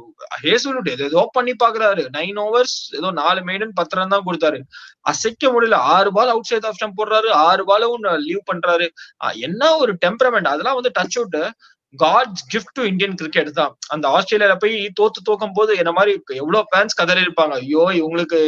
ஹேசல்வுட் ஏதோ பண்ணி பாக்குறாரு. 9 ஓவர்ஸ் ஏதோ 4 மெய்டன் 10 ரன் தான் கொடுத்தாரு. அசைக்க முடியல. 6 ball outside off stump போடுறாரு. 6 பாலும் லீவ் பண்றாரு. என்ன ஒரு டெம்பரமெண்ட். அதெல்லாம் வந்து touch out God's gift to Indian cricket தான். அந்த ஆஸ்திரேலியால போய் தோக்கும் போது என்ன மாதிரி எவ்வளவு ஃபேன்ஸ் கதறி இருப்பாங்க. ஐயோ இவங்களுக்கு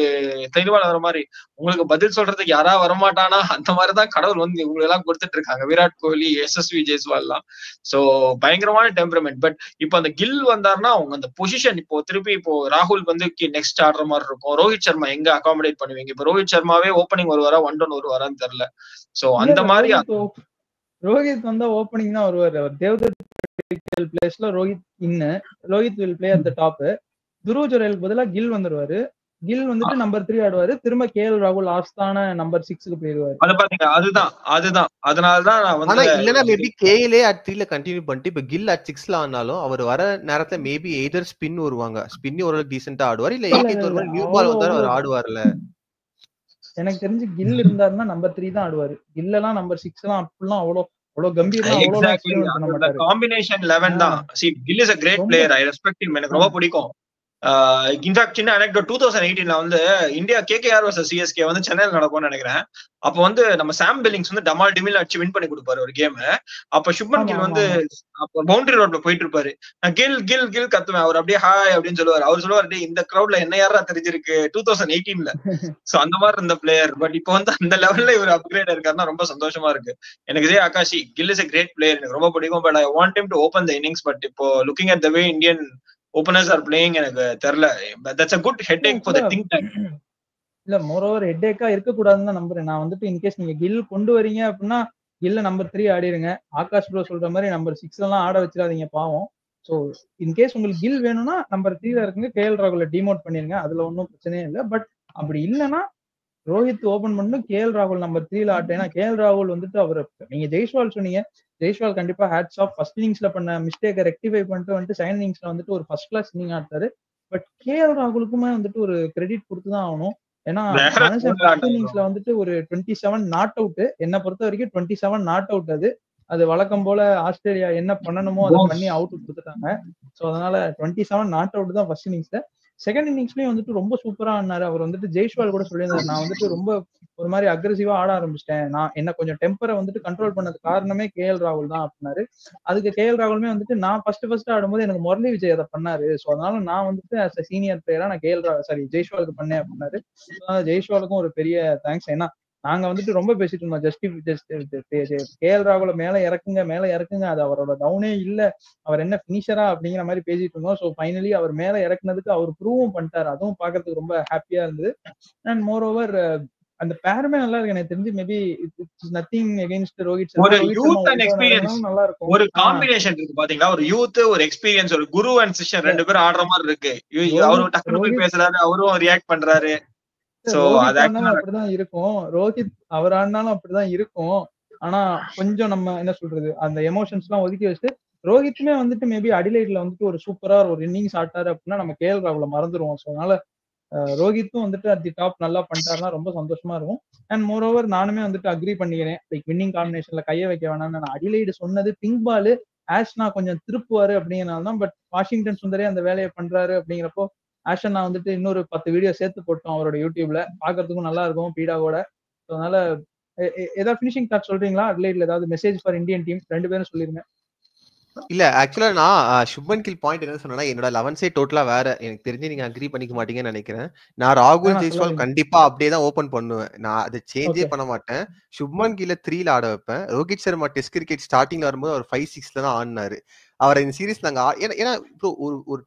தெளிவான வர மாதிரி உங்களுக்கு பதில் சொல்றதுக்கு யாரா வரமாட்டானா அந்த மாதிரிதான் கடவுள் வந்து இவங்க எல்லாம் கொடுத்துட்டு இருக்காங்க. விராட் கோலி, எஸ்எஸ்வி ஜெய்ஸ்வால் எல்லாம். சோ பயங்கரமான டெம்பரமெண்ட். பட் இப்போ அந்த கில் வந்தாருன்னா அவங்க அந்த பொசிஷன் இப்போ திருப்பி இப்போ ராகுல் வந்து நெக்ஸ்ட் ஆடுற மாதிரி இருக்கும். ரோஹித் சர்மா எங்க அகாமடேட் பண்ணுவீங்க? இப்போ ரோஹித் சர்மாவே ஓப்பனிங் வருவாரா 1-1 வருவாரான்னு தெரியல. சோ அந்த மாதிரி ரோஹித் வந்தா ஓப்பனிங் தான் வருவாரு. தேவ்தத் பிளேஸ்ல Rohit will play at the top. Dhruv ஜுரேலுக்கு பதிலா கில் வந்துருவாரு. கில் வந்துட்டு நம்பர் 3 ஆடுவாரு. திரும்ப கேஎல் ராகுல் ஆஸ்தான நம்பர் 6க்கு போயிடுவாரு. அத பாத்தீங்க. அதுதான் அதனாலதான் நான் வந்து இல்லனா மேபி கேஎல்ஏ அட் 3ல கண்டினியூ பண்ணிட்டு இப்ப கில் அட் 6ல ஆனாலும் அவர் வர நேரத்துல மேபி எய்தர் ஸ்பின் வருவாங்க. ஸ்பின் ஓரளவுக்கு டீசென்ட்டா ஆடுவார். இல்ல 80th ஓவர் நியூ பால் வந்தாரு அவர் ஆடுவார்ல. எனக்கு தெரிஞ்சு கில் இருந்தாருன்னா நம்பர் 3 தான் ஆடுவாரு. கில் எல்லாம் நம்பர் 6 எல்லாம் அப்படிலாம் அவ்வளவு கம்பீரமா அவ்வளவு எக்ஸ்பெரிமென்ட் பண்ண மாட்டாரு. காம்பினேஷன் 11 தான். See, Gill is a great player. I respect him. எனக்கு ரொம்ப பிடிக்கும். இன்ஃபேக்ட் சின்ன அனெக்டோட் 2018ல வந்து இந்தியா கேகேஆர் வர்சஸ் சிஎஸ்கே வந்து சென்னையில் நடக்கும்னு நினைக்கிறேன். அப்ப வந்து நம்ம சாம் பில்லிங்ஸ் வந்து டமால் டிமில் அடிச்சு வின் பண்ணி கொடுப்பாரு ஒரு கேம். அப்ப சுப்மன் கில் வந்து பவுண்டரி ரோட்ல போயிட்டு இருப்பாரு. நான் கில் கில் கில் கத்துவேன். அவர் அப்படியே ஹாய் அப்படின்னு சொல்லுவாரு. அவர் சொல்லுவாரு இந்த கிரௌட்ல என்ன யாரா தெரிஞ்சிருக்கு 2018ல. சோ அந்த மாதிரி இருந்த பிளேயர். பட் இப்போ வந்து அந்த லெவல்ல இவர் அப்கிரேட் இருக்காருன்னா ரொம்ப சந்தோஷமா இருக்கு எனக்கு. இதே ஆகாஷி Gill is a great player. எனக்கு ரொம்ப பிடிக்கும். But I want him to open the innings. பட் இப்போ looking at the way Indian openers are playing எனக்கு தெரியல. that's a good headache for the think tank. இல்ல மோரோவர் ஹெட்டேக்கா இருக்க கூடாதுன்னு தான் நம்புறேன். நான் வந்துட்டு இன்கேஸ் நீங்க கில் கொண்டு வரீங்க அப்படின்னா கில்ல நம்பர் 3 ஆடிடுங்க. ஆகாஷ் ப்ரோ சொல்ற மாதிரி நம்பர் 6 எல்லாம் ஆட வச்சிடாதீங்க பாவம். சோ இன்கேஸ் உங்களுக்கு கில் வேணும்னா நம்பர் 3ல இருக்குங்க கேஎல் ராகுல டிமோட் பண்ணிருங்க. அதுல ஒன்றும் பிரச்சனையே இல்லை. பட் அப்படி இல்லைன்னா ரோஹித் ஓபன் பண்ணணும். கேஎல் ராகுல் நம்பர் 3ல ஆட்டேன்னா கேஎல் ராகுல் வந்துட்டு அவர் நீங்க ஜெய்ஸ்வால் சொன்னீங்க. ஜெய்ஸ்வால் கண்டிப்பா ஹேட்ஸ் ஆஃப். ஃபர்ஸ்ட் இன்னிங்ஸ்ல பண்ண மிஸ்டேக்கை ரெக்டிஃபை பண்ணிட்டு வந்துட்டு செகண்ட் இன்னிங்ஸ்ல வந்துட்டு ஒரு ஃபர்ஸ்ட் கிளாஸ் இன்னிங் ஆட்டாரு. பட் கேஎல் ராகுலுக்குமே வந்துட்டு ஒரு கிரெடிட் கொடுத்துதான் ஆகணும். ஏன்னா மனுஷன் ஃபர்ஸ்ட் இன்னிங்ஸ்ல வந்துட்டு ஒரு 27 நாட் அவுட். என்னை பொறுத்த வரைக்கும் 27 நாட் அவுட். அது வழக்கம் போல ஆஸ்திரேலியா என்ன பண்ணணுமோ அதை பண்ணி அவுட் கொடுத்துட்டாங்க. ஸோ அதனால 27 நாட் அவுட் தான் ஃபர்ஸ்ட் இன்னிங்ஸ்ல. செகண்ட் இன்னிங்ஸ்லயும் வந்துட்டு ரொம்ப சூப்பரா ஆனாரு. அவர் வந்துட்டு ஜெய்ஸ்வால் கூட சொல்லியிருந்தாரு, நான் வந்துட்டு ரொம்ப ஒரு மாதிரி அக்ரெசிவா ஆட ஆரம்பிச்சிட்டேன். நான் என்ன கொஞ்சம் டெம்பரை வந்துட்டு கண்ட்ரோல் பண்ணது காரணமே கேஎல் ராகுல் தான் அப்படின்னாரு. அதுக்கு கேஎல் ராகுலுமே வந்துட்டு நான் ஃபர்ஸ்ட் ஆடும்போது எனக்கு முரளி விஜய் அதை பண்ணாரு. ஸோ அதனால நான் வந்துட்டு as a சீனியர் பிளேயரா நான் ஜெய்ஸ்வாலுக்கு பண்ணேன் அப்படின்னாரு. ஜெய்ஸ்வாலுக்கும் ஒரு பெரிய தேங்க்ஸ். ஏன்னா நாங்க வந்துட்டு ரொம்ப பேசிட்டு இருந்தோம். ஜஸ்ட் கேஎல் ராகுல மேல இறக்குங்க, அது அவரோட டவுனே இல்ல, அவர் என்ன பினிஷரா அப்படிங்கிற மாதிரி பேசிட்டு இருந்தோம். ஸோ ஃபைனலி அவர் மேல இறக்குனதுக்கு அவர் ப்ரூவும் பண்ணிட்டாரு. அதுவும் பாக்குறதுக்கு ரொம்ப ஹாப்பியா இருந்தது. அண்ட் மோர் ஓவர் அந்த பேருமே நல்லா இருக்கு எனக்கு தெரிஞ்சு. Maybe it's nothing against Rohit Sharma. ஒரு Rohit Sharma youth and experience நல்லா இருக்கும். ஒரு காம்பினேஷன் இருக்கு பாத்தீங்களா, ஒரு யூத் ஒரு எக்ஸ்பீரியன்ஸ், ஒரு குரு அண்ட் சிஷ்யன் ரெண்டு பேரும் ஆடுற மாதிரி இருக்கு. அவரும் டக்குனு போய் பேசுறாரு, அவரும் ரியாக்ட் பண்றாரு. சோ அது அப்படிதான் இருக்கும். ரோஹித் அவர் ஆடினாலும் அப்படிதான் இருக்கும். ஆனா கொஞ்சம் நம்ம என்ன சொல்றது, அந்த எமோஷன்ஸ் எல்லாம் ஒதுக்கி வச்சுட்டு ரோஹித்துமே வந்துட்டு மேபி அடிலைட்ல வந்துட்டு ஒரு சூப்பரா ஒரு இன்னிங்ஸ் ஆட்டாரு அப்படின்னா நம்ம கேஎல் ராகுல மறந்துடுவோம். ஸோ அதனால ரோஹித்தும் வந்துட்டு அட் தி டாப் நல்லா பண்ணிட்டாருன்னா ரொம்ப சந்தோஷமா இருக்கும். அண்ட் மோர் ஓவர் நானுமே வந்துட்டு அக்ரி பண்ணிக்கிறேன். லைக் வின்னிங் காம்பினேஷன்ல கைய வைக்க வேணாம்னு நான் அடிலைடு சொன்னது. பிங்க் பால் ஆஷ்னா கொஞ்சம் திருப்புவாரு அப்படிங்கிறனால தான். பட் வாஷிங்டன் சுந்தரே அந்த வேலையை பண்றாரு அப்படிங்கிறப்போ ஆஷன் நான் வந்துட்டு இன்னொரு 10 வீடியோ சேர்த்து போட்டோம் அவரோட யூடியூப்ல, பாக்குறதுக்கும் நல்லா இருக்கும் பீடாவோட. அதனால ஏதாவது பினிஷிங் டாக் சொல்றீங்களா? அட்லைட்ல ஏதாவது மெசேஜ் ஃபார் இந்தியன் டீம் 2 பேரும் சொல்லிருங்க. இல்ல ஆக்சுவலா நான் சுப்மன் கில் பாயிண்ட் என்ன சொன்னா, என்னோட 11 டோட்டலா வேற. எனக்கு தெரிஞ்சு நீங்க அக்ரி பண்ணிக்க மாட்டீங்கன்னு நினைக்கிறேன். நான் ராகுல் ஜெய்ஸ்வால் கண்டிப்பா அப்படியே தான் ஓபன் பண்ணுவேன். நான் அதை சேஞ்சே பண்ண மாட்டேன். சுப்மன் கில்ல 3ல ஆட வைப்பேன். ரோஹித் சர்மா டெஸ்ட் கிரிக்கெட் ஸ்டார்டிங்ல வரும்போது அவர் 5-6ல தான் ஆடினாரு. அவரை இந்த சீரீஸ் நாங்க ஏன்னா ஒரு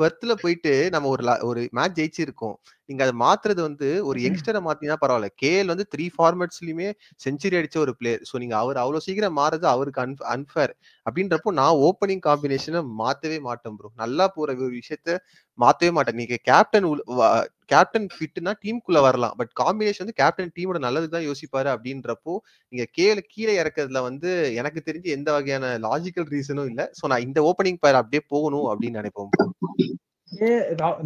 பெர்த்ல போயிட்டு நம்ம ஒரு மேட்ச் ஜெயிச்சிருக்கோம். நீங்க அதை மாத்துறது வந்து ஒரு யங்ஸ்டரை மாத்தினா பரவாயில்ல. கேஎல் வந்து 3 ஃபார்மேட்ஸ்லயுமே செஞ்சுரி அடிச்ச ஒரு பிளேயர். ஸோ நீங்க அவர் அவ்வளவு சீக்கிரம் மாறது அவருக்கு அன்ஃபேர். அப்படின்றப்போ நான் ஓப்பனிங் காம்பினேஷனை மாத்தவே மாட்டேன் ப்ரோ. நல்லா போற ஒரு விஷயத்த மாத்தவே மாட்டேன். நீங்க கேப்டன் ஃபிட்னா டீமுக்குள்ள வரலாம். பட் காம்பினேஷன் வந்து கேப்டன் டீமோட நல்லதுக்கு தான் யோசிப்பாரு. அப்படின்றப்போ நீங்க கீழே இறக்குறதுல வந்து எனக்கு தெரிஞ்சு எந்த வகையான லாஜிக்கல் ரீசனும் இல்ல. சோ நான் இந்த ஓப்பனிங் பேர் அப்படியே போகணும் அப்படின்னு நினைப்போம் ப்ரோ.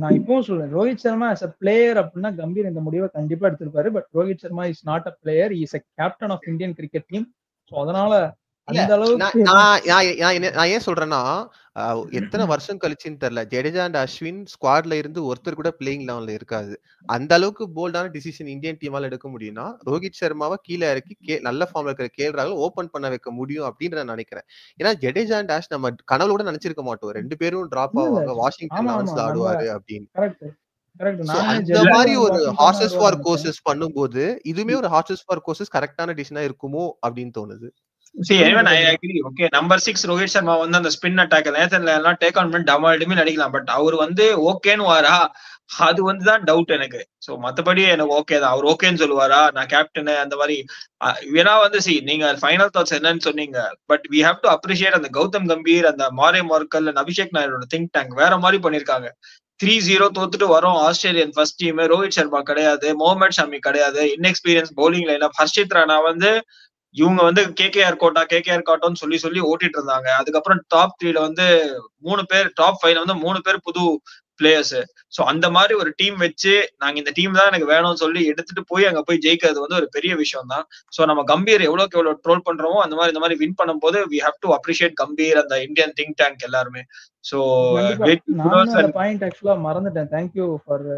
நான் இப்பவும் சொல்றேன், Rohit Sharma as a player அப்படின்னா கம்பீர் இந்த முடிவை கண்டிப்பா எடுத்திருப்பாரு. But Rohit Sharma is not a player, is a captain of Indian cricket team. So அதனால அந்த அளவுக்கு நான் ஏன் சொல்றேன்னா, எத்தனை வருஷம் கழிச்சுன்னு தெரியல, ஜடேஜா அண்ட் அஸ்வின் ஸ்குவாட்ல இருந்து ஒருத்தர் கூட பிளேயிங் லெவல்ல இருக்காது. அந்த அளவுக்கு போல்டான டிசிஷன் இந்தியன் டீமால எடுக்க முடியும்னா ரோஹித் சர்மாவை கீழே இறக்கி நல்ல ஃபார்ம்ல இருக்கிற கேஎல் ராகுல் ஓபன் பண்ண வைக்க முடியும் அப்படின்னு நான் நினைக்கிறேன். ஏன்னா ஜடேஜா அண்ட் ஆஷ் நம்ம கனவுல கூட நினைச்சிருக்க மாட்டோம் 2 பேரும் டிராப் ஆவாங்க, வாஷிங்டன் லெவன்ஸ்ல ஆடுவாரு அப்படின்னு. அந்த மாதிரி ஒரு ஹார்சஸ் ஃபார் கோர்சஸ் பண்ணும்போது இதுவுமே ஒரு ஹார்சஸ் ஃபார் கோர்சஸ் கரெக்டான டிசிஷனா இருக்குமோ அப்படின்னு தோணுது. See, even I agree. Okay, number 6 Rohit Sharma வந்து அந்த ஸ்பின் அட்டாக் நேத்தன்ல எல்லாம் டேக் ஆன் பண்ணி டமால்டுமே அடிக்கலாம். பட் அவர் வந்து ஓகேன்னு வாரா, அது வந்து தான் டவுட் எனக்கு. சோ மத்தபடி எனக்கு ஓகே தான். அவர் ஓகேன்னு சொல்லுவாரா, நான் கேப்டன் அந்த மாதிரி. ஏன்னா வந்து நீங்க ஃபைனல் தாட்ஸ் என்னன்னு சொன்னீங்க. But we have to appreciate அந்த கௌதம் கம்பீர், அந்த மாரே மார்க்கல், அபிஷேக் நாயரோட திங்க் டேங்க் வேற மாதிரி பண்ணிருக்காங்க. 3-0 தோத்துட்டு வரோம் Australian first team. Rohit Sharma கிடையாது, முகமது ஷமி கிடையாது, inexperience bowling lineup. Harshit Rana வந்து இவங்க வந்து கேகேஆர் கோட்டான்னு சொல்லி ஓட்டிட்டு இருந்தாங்க. அதுக்கப்புறம் டாப் 3ல வந்து 3 பேர், டாப் 5ல வந்து 3 பேர் புது பிளேயர்ஸ். சோ அந்த மாதிரி ஒரு டீம் வச்சு நாங்க இந்த டீம் தான் எனக்கு வேணும்னு சொல்லி எடுத்துட்டு போய் அங்க போய் ஜெயிக்கிறது வந்து ஒரு பெரிய விஷயம் தான். சோ நம்ம கம்பீர் எவ்வளவுக்கு எவ்வளவு ட்ரோல் பண்றோமோ அந்த மாதிரி வின் பண்ணும்போது we have to appreciate Gambhir, அந்த இந்தியன் திங்க் டேங்க் எல்லாருமே. சோ பாயிண்ட் ஆக்சுவலா மறந்துட்டேன். Thank you for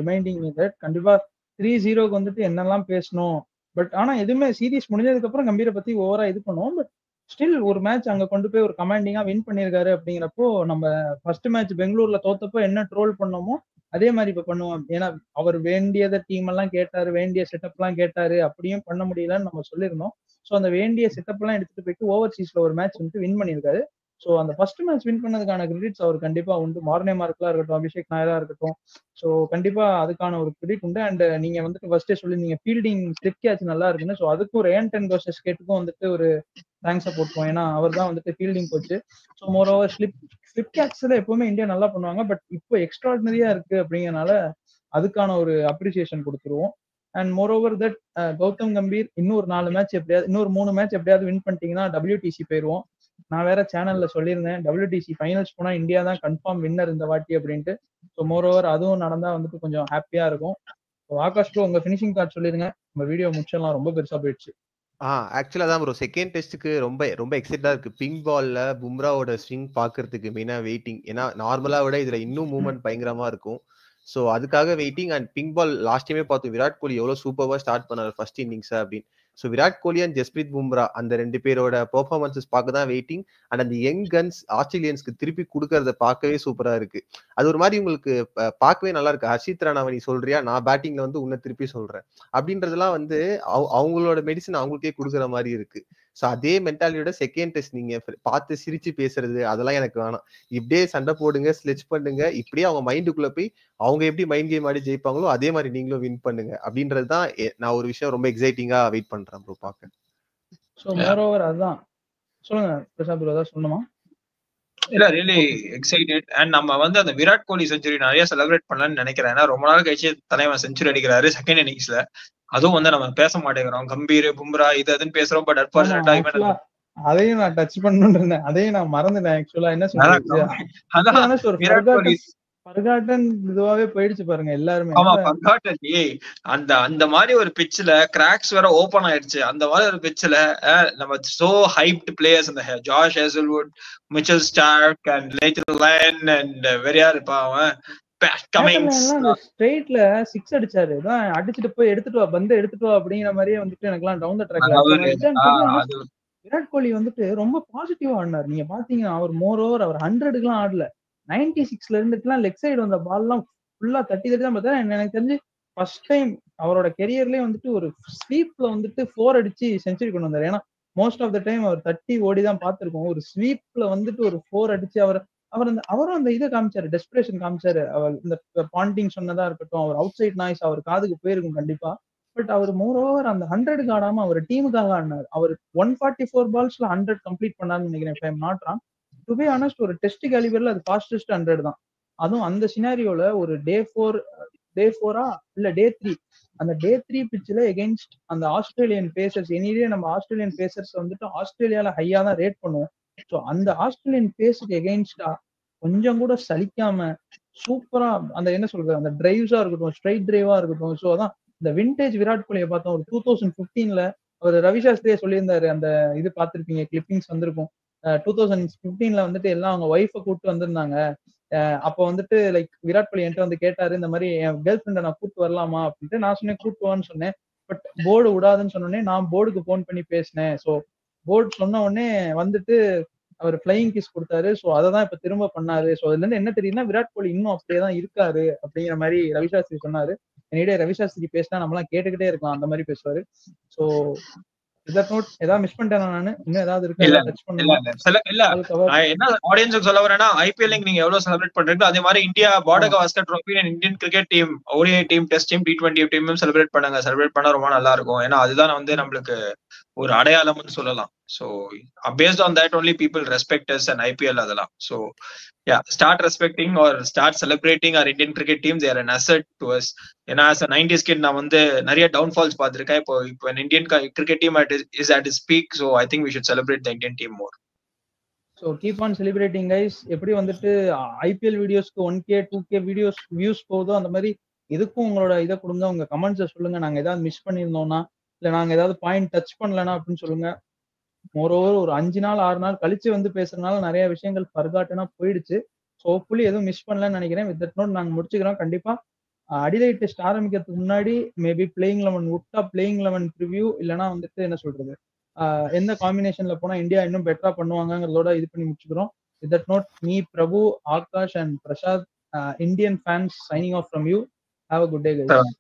reminding me that. கண்டிப்பா 3-0க்கு வந்துட்டு என்னெல்லாம் பேசணும். பட் ஆனா எதுவுமே சீரீஸ் முடிஞ்சதுக்கு அப்புறம் கம்பீரை பத்தி ஓவரா இது பண்ணுவோம். பட் ஸ்டில் ஒரு மேட்ச் அங்க கொண்டு போய் ஒரு கமாண்டிங்கா வின் பண்ணிருக்காரு அப்படிங்கிறப்போ நம்ம ஃபர்ஸ்ட் மேட்ச் பெங்களூர்ல தோத்தப்போ என்ன ட்ரோல் பண்ணோமோ அதே மாதிரி இப்ப பண்ணுவோம். ஏன்னா அவர் வேண்டியத டீம் எல்லாம் கேட்டாரு, வேண்டிய செட்டப் எல்லாம் கேட்டாரு, அப்படியும் பண்ண முடியலன்னு நம்ம சொல்லியிருந்தோம். ஸோ அந்த வேண்டிய செட்டப் எல்லாம் எடுத்துட்டு போயிட்டு ஓவர்சீஸ்ல ஒரு மேட்ச் வந்துட்டு வின் பண்ணியிருக்காரு. ஸோ அந்த ஃபர்ஸ்ட் மேட்ச் வின் பண்ணதுக்கான கிரெடிட்ஸ் அவர் கண்டிப்பா உண்டு. மார்னே மார்க்கலா இருக்கட்டும், அபிஷேக் நாயரா இருக்கட்டும். ஸோ கண்டிப்பா அதுக்கான ஒரு கிரெடிட் உண்டு. அண்ட் நீங்க வந்துட்டு ஃபர்ஸ்டே சொல்லியிருந்தீங்க ஃபீல்டிங் ஸ்லிப் கேட்ச் நல்லா இருக்குன்னு. ஸோ அதுக்கும் ரேன் டென் கோஷஸ் கேட்டுக்கும் வந்துட்டு ஒரு தேங்க்ஸை போட்டுருவோம். ஏன்னா அவர் தான் வந்துட்டு fielding coach. So moreover slip கேட்ச்ல எப்பவுமே இந்தியா நல்லா பண்ணுவாங்க. பட் இப்போ எக்ஸ்ட்ராடினரியா இருக்கு அப்படிங்கறனால அதுக்கான ஒரு அப்ரிசியேஷன் கொடுத்துருவோம். And moreover that Gautam Gambhir இன்னொரு 4 மேட்ச் எப்படியாவது, இன்னொரு 3 மேட்ச் எப்படியாவது வின் பண்ணிட்டீங்கன்னா WTC போயிருவோம். நான் வேற சேனல்ல சொல்லியிருந்தேன் WTC ஃபைனல்ஸ் போனா இந்தியா தான் கன்ஃபார்ம் வின்னர் இந்த வாட்டி அப்படின்ட்டு. ஸோ மோர் ஓவர் அதுவும் நடந்தா வந்துட்டு கொஞ்சம் ஹாப்பியா இருக்கும். ஆகாஷ் ப்ரோ உங்க ஃபினிஷிங் கார்டு சொல்லிருங்க. நம்ம வீடியோ முடிச்சலாம், ரொம்ப பெருசா போயிடுச்சு. ஆக்சுவலா தான் ப்ரோ செகண்ட் டெஸ்ட்டுக்கு ரொம்ப எக்ஸைட்டா இருக்கு. பிங்க் பால்ல பும்ராவோட ஸ்விங் பாக்குறதுக்கு மெயினா வெயிட்டிங். ஏன்னா நார்மலா விட இதுல இன்னும் மூவ்மெண்ட் பயங்கரமா இருக்கும். ஸோ அதுக்காக waiting. And pink ball last டைமே பார்த்தோம் விராட் கோலி எவ்வளவு சூப்பர்வா ஸ்டார்ட் பண்ணாரு ஃபர்ஸ்ட் இன்னிங்ஸ் அப்படின்னு. ஸோ விராட் கோலி அண்ட் ஜஸ்பிரீத் பும்ரா அந்த 2 பேரோட பெர்ஃபார்மன்சஸ் பார்க்க தான் வெயிட்டிங். அண்ட் அந்த யங் கன்ஸ் ஆஸ்திரேலியன்ஸ்க்கு திருப்பி கொடுக்கறத பார்க்கவே சூப்பரா இருக்கு. அது ஒரு மாதிரி உங்களுக்கு பார்க்கவே நல்லா இருக்கு. ஹர்ஷித் ராணாவை நீ சொல்றியா, நான் பேட்டிங்ல வந்து உன்னை திருப்பி சொல்றேன் அப்படின்றதெல்லாம் வந்து அவங்களோட மெடிசன் அவங்களுக்கே கொடுக்குற மாதிரி இருக்கு. ஸோ அதே மென்டாலிட்டியோட செகண்ட் டெஸ்ட் நீங்க பார்த்து சிரிச்சு பேசுறது அதெல்லாம் எனக்கு வேணாம். இப்படியே சண்டை போடுங்க, ஸ்லெட்ச் பண்ணுங்க, இப்படியே அவங்க மைண்டுக்குள்ள போய் அவங்க எப்படி மைண்ட் கேம் ஆடி ஜெயிப்பாங்களோ அதே மாதிரி நீங்களும் வின் பண்ணுங்க அப்படின்றது தான் நான் ஒரு விஷயம் ரொம்ப எக்ஸைட்டிங்கா வெயிட் பண்றேன் ப்ரோ பார்க்க. ஸோ மோரோவர் அதுதான். சொல்லுங்க பிரசாத் ப்ரோ, ஏதாவது சொல்லணுமா? இல்ல, ரியலி எக்ஸைட்டட். அண்ட் நம்ம வந்து அந்த விராட் கோலி செஞ்சுரி நிறைய செலிப்ரேட் பண்ணலாம்னு நினைக்கிறேன். ஏன்னா ரொம்ப நாள் கழிச்சு தலைவன் செஞ்சுரி அடிக்கிறாரு செகண்ட் இன்னிங்ஸ்ல. அதுவும் வந்து நம்ம பேச மாட்டேங்கிறோம். கம்பீர், பும்ரா இது அதுன்னு பேசுறோம். பட் அன்பார்ச்சுனேட்டா அதையும் நான் டச் பண்ணணும்னு இருந்தேன், அதையும் நான் மறந்துட்டேன். ஆக்சுவலா என்ன சொல்றது, பர்காட்டன் இதுவாவே போயிடுச்சு பாருங்க எல்லாருமே. ஆமா, பர்காட்டன். அந்த மாதிரி ஒரு பிட்ச்ல கிராக்ஸ் வேற ஓபன் ஆயிடுச்சு. அந்த மாதிரி ஒரு பிட்ச்ல நம்ம சோ ஹைப்ட் பிளேயர்ஸ், அந்த Josh Hazlewood, Mitchell Starc and Nathan Lyon and வெரியா இருப்பா அவன் ஸ்ட்ரைட்ல 6 அடிச்சாரு. அடிச்சுட்டு போய் எடுத்துட்டு வா, பந்த எடுத்துட்டு வா அப்படிங்கிற மாதிரியே வந்துட்டு எனக்குலாம் down the track. Virat Kohli வந்துட்டு ரொம்ப பாசிட்டிவா ஆடினார். நீங்க பாத்தீங்கன்னா அவர் மோரோவர் அவர் 100க்குலாம் ஆடல, 96ல இருந்துட்டுலாம் லெக் சைடு வந்த பால் எல்லாம் ஃபுல்லா தட்டி தான் பார்த்தா. எனக்கு தெரிஞ்சு ஃபர்ஸ்ட் டைம் அவரோட கெரியர்லயே வந்துட்டு ஒரு ஸ்வீப்ல வந்துட்டு 4 அடிச்சு செஞ்சுரி கொண்டு வந்தாரு. ஏன்னா மோஸ்ட் ஆஃப் த டைம் அவர் தட்டி ஓடிதான் பார்த்திருக்கோம். ஒரு ஸ்வீப்ல வந்துட்டு ஒரு 4 அடிச்சு அவரும் அந்த இதை காமிச்சாரு, டெஸ்பிரேஷன் காமிச்சாரு. அவர் இந்த பாண்டிங் சொன்னதா இருக்கட்டும், அவர் அவுட் சைட் நாய்ஸ் அவர் காதுக்கு போயிருக்கும் கண்டிப்பா. பட் அவர் மோர் ஓவர் அந்த 100க்கு ஆடாம அவர் டீமுக்காக ஆடினார். அவர் 144 பால்ஸ்ல 100 கம்ப்ளீட் பண்ணாருன்னு நினைக்கிறேன், if I'm not wrong. To be honest ஒரு டெஸ்ட் கேலிபர்ல அது ஃபாஸ்டஸ்ட் 100 தான். அதுவும் அந்த சினாரியோல ஒரு டே 4 இல்ல டே 3, அந்த டே 3 பிட்ச்ல எகெயின்ஸ்ட் அந்த ஆஸ்திரேலியன் பேசர்ஸ். எனிவே நம்ம ஆஸ்திரேலியன் பேசர்ஸ் வந்துட்டு ஆஸ்திரேலியால ஹையா தான் ரேட் பண்ணுவோம். ஸோ அந்த ஆஸ்திரேலியன் பேஸுக்கு எகெயின்ஸ்டா கொஞ்சம் கூட சலிக்காம சூப்பரா அந்த என்ன சொல்றது, அந்த டிரைவ்ஸா இருக்கட்டும், ஸ்ட்ரைட் டிரைவா இருக்கட்டும். ஸோ அதான் இந்த விண்டேஜ் விராட் கோலியை பார்த்தோம். ஒரு 2015ல அவர் ரவி சாஸ்திரியே சொல்லியிருந்தாரு, அந்த இது பார்த்திருப்பீங்க, கிளிப்பிங்ஸ் வந்திருக்கும். 2015ல வந்துட்டு எல்லாம் அவங்க ஒய்ஃபை கூப்பிட்டு வந்திருந்தாங்க. அப்போ வந்துட்டு லைக் விராட் கோலி என்கிட்ட வந்து கேட்டாரு, இந்த மாதிரி என் கேர்ள் ஃப்ரெண்டை நான் கூப்பிட்டு வரலாமா அப்படின்ட்டு. நான் சொன்னேன் கூப்பிட்டு வான்னு சொன்னேன். பட் போர்டு விடாதுன்னு சொன்னோடனே நான் போர்டுக்கு போன் பண்ணி பேசினேன். ஸோ போர்டு சொன்ன உடனே வந்துட்டு அவர் ஃபிளையிங் கிஸ் கொடுத்தாரு. ஸோ அதை தான் இப்ப திரும்ப பண்ணாரு. ஸோ அதுல இருந்து என்ன தெரியுதுன்னா விராட் கோலி இன்னும் அப்படியே தான் இருக்காரு அப்படிங்கிற மாதிரி ரவிசாஸ்திரி சொன்னாரு. என்னிடையே ரவிசாஸ்திரி பேசினா நம்மளாம் கேட்டுக்கிட்டே இருக்கலாம், அந்த மாதிரி பேசுவாரு. ஸோ ஏதாவது மிஸ் பண்ணிட்டேன் நானு, இன்னும் ஏதாவது இருக்கு டச் பண்ணலாம்? இல்ல, என்ன ஆடியன்ஸ்க்கு சொல்ல வரேன்னா, ஐபிஎல் நீங்க எவ்வளவு செலிப்ரேட் பண்றீங்களோ அதே மாதிரி India border Gavaskar trophy and Indian cricket team, ODI team, test team, T20 டீமும் செலிப்ரேட் பண்ணுங்க. செலிப்ரேட் பண்ணா ரொம்ப நல்லா இருக்கும். ஏன்னா அதுதான் வந்து நம்மளுக்கு ஒரு அடையாளம்னு சொல்லலாம். So based on that only people respect us and IPL அதெல்லாம். So yeah, start respecting or start celebrating our Indian cricket team. They are an asset to us. ஏன்னா as a 90s kid நான் வந்து நிறைய downfalls பார்த்திருக்கேன். இப்போ an Indian cricket team is at its peak. So I think we should celebrate the Indian team more. So keep on celebrating guys. எப்படி வந்துட்டு IPL வீடியோஸ்க்கு 1K 2K videos views போகுதோ அந்த மாதிரி இதுக்கும் உங்களோட இதை கொடுங்க. உங்க கமெண்ட்ஸை சொல்லுங்க. நாங்க ஏதாவது மிஸ் பண்ணியிருந்தோம்னா, இல்ல நாங்க ஏதாவது பாயிண்ட் டச் பண்ணலனா அப்படின்னு சொல்லுங்க. மோரோவர் ஒரு 5 நாள் 6 நாள் கழிச்சு வந்து பேசுறதுனால நிறைய விஷயங்கள் ஃபர்காட்டனா போயிடுச்சு. ஸோ ஹோப்ஃபுல்லி எதுவும் மிஸ் பண்ணலன்னு நினைக்கிறேன். வித் தட் நோட் நாங்க முடிச்சுக்கிறோம். கண்டிப்பா அடிலைட் டெஸ்ட் ஆரம்பிக்கிறதுக்கு முன்னாடி மேபி பிளேயிங் 11 விட்டா பிளேயிங் 11 ப்ரிவியூ, இல்லைன்னா வந்துட்டு என்ன சொல்றது, எந்த காம்பினேஷன்ல போனா இந்தியா இன்னும் பெட்டரா பண்ணுவாங்கிறதோட இது பண்ணி முடிச்சுக்கிறோம். With that note me, Prabhu, Akash and Prasad, Indian fans signing off from you. Have a good day guys.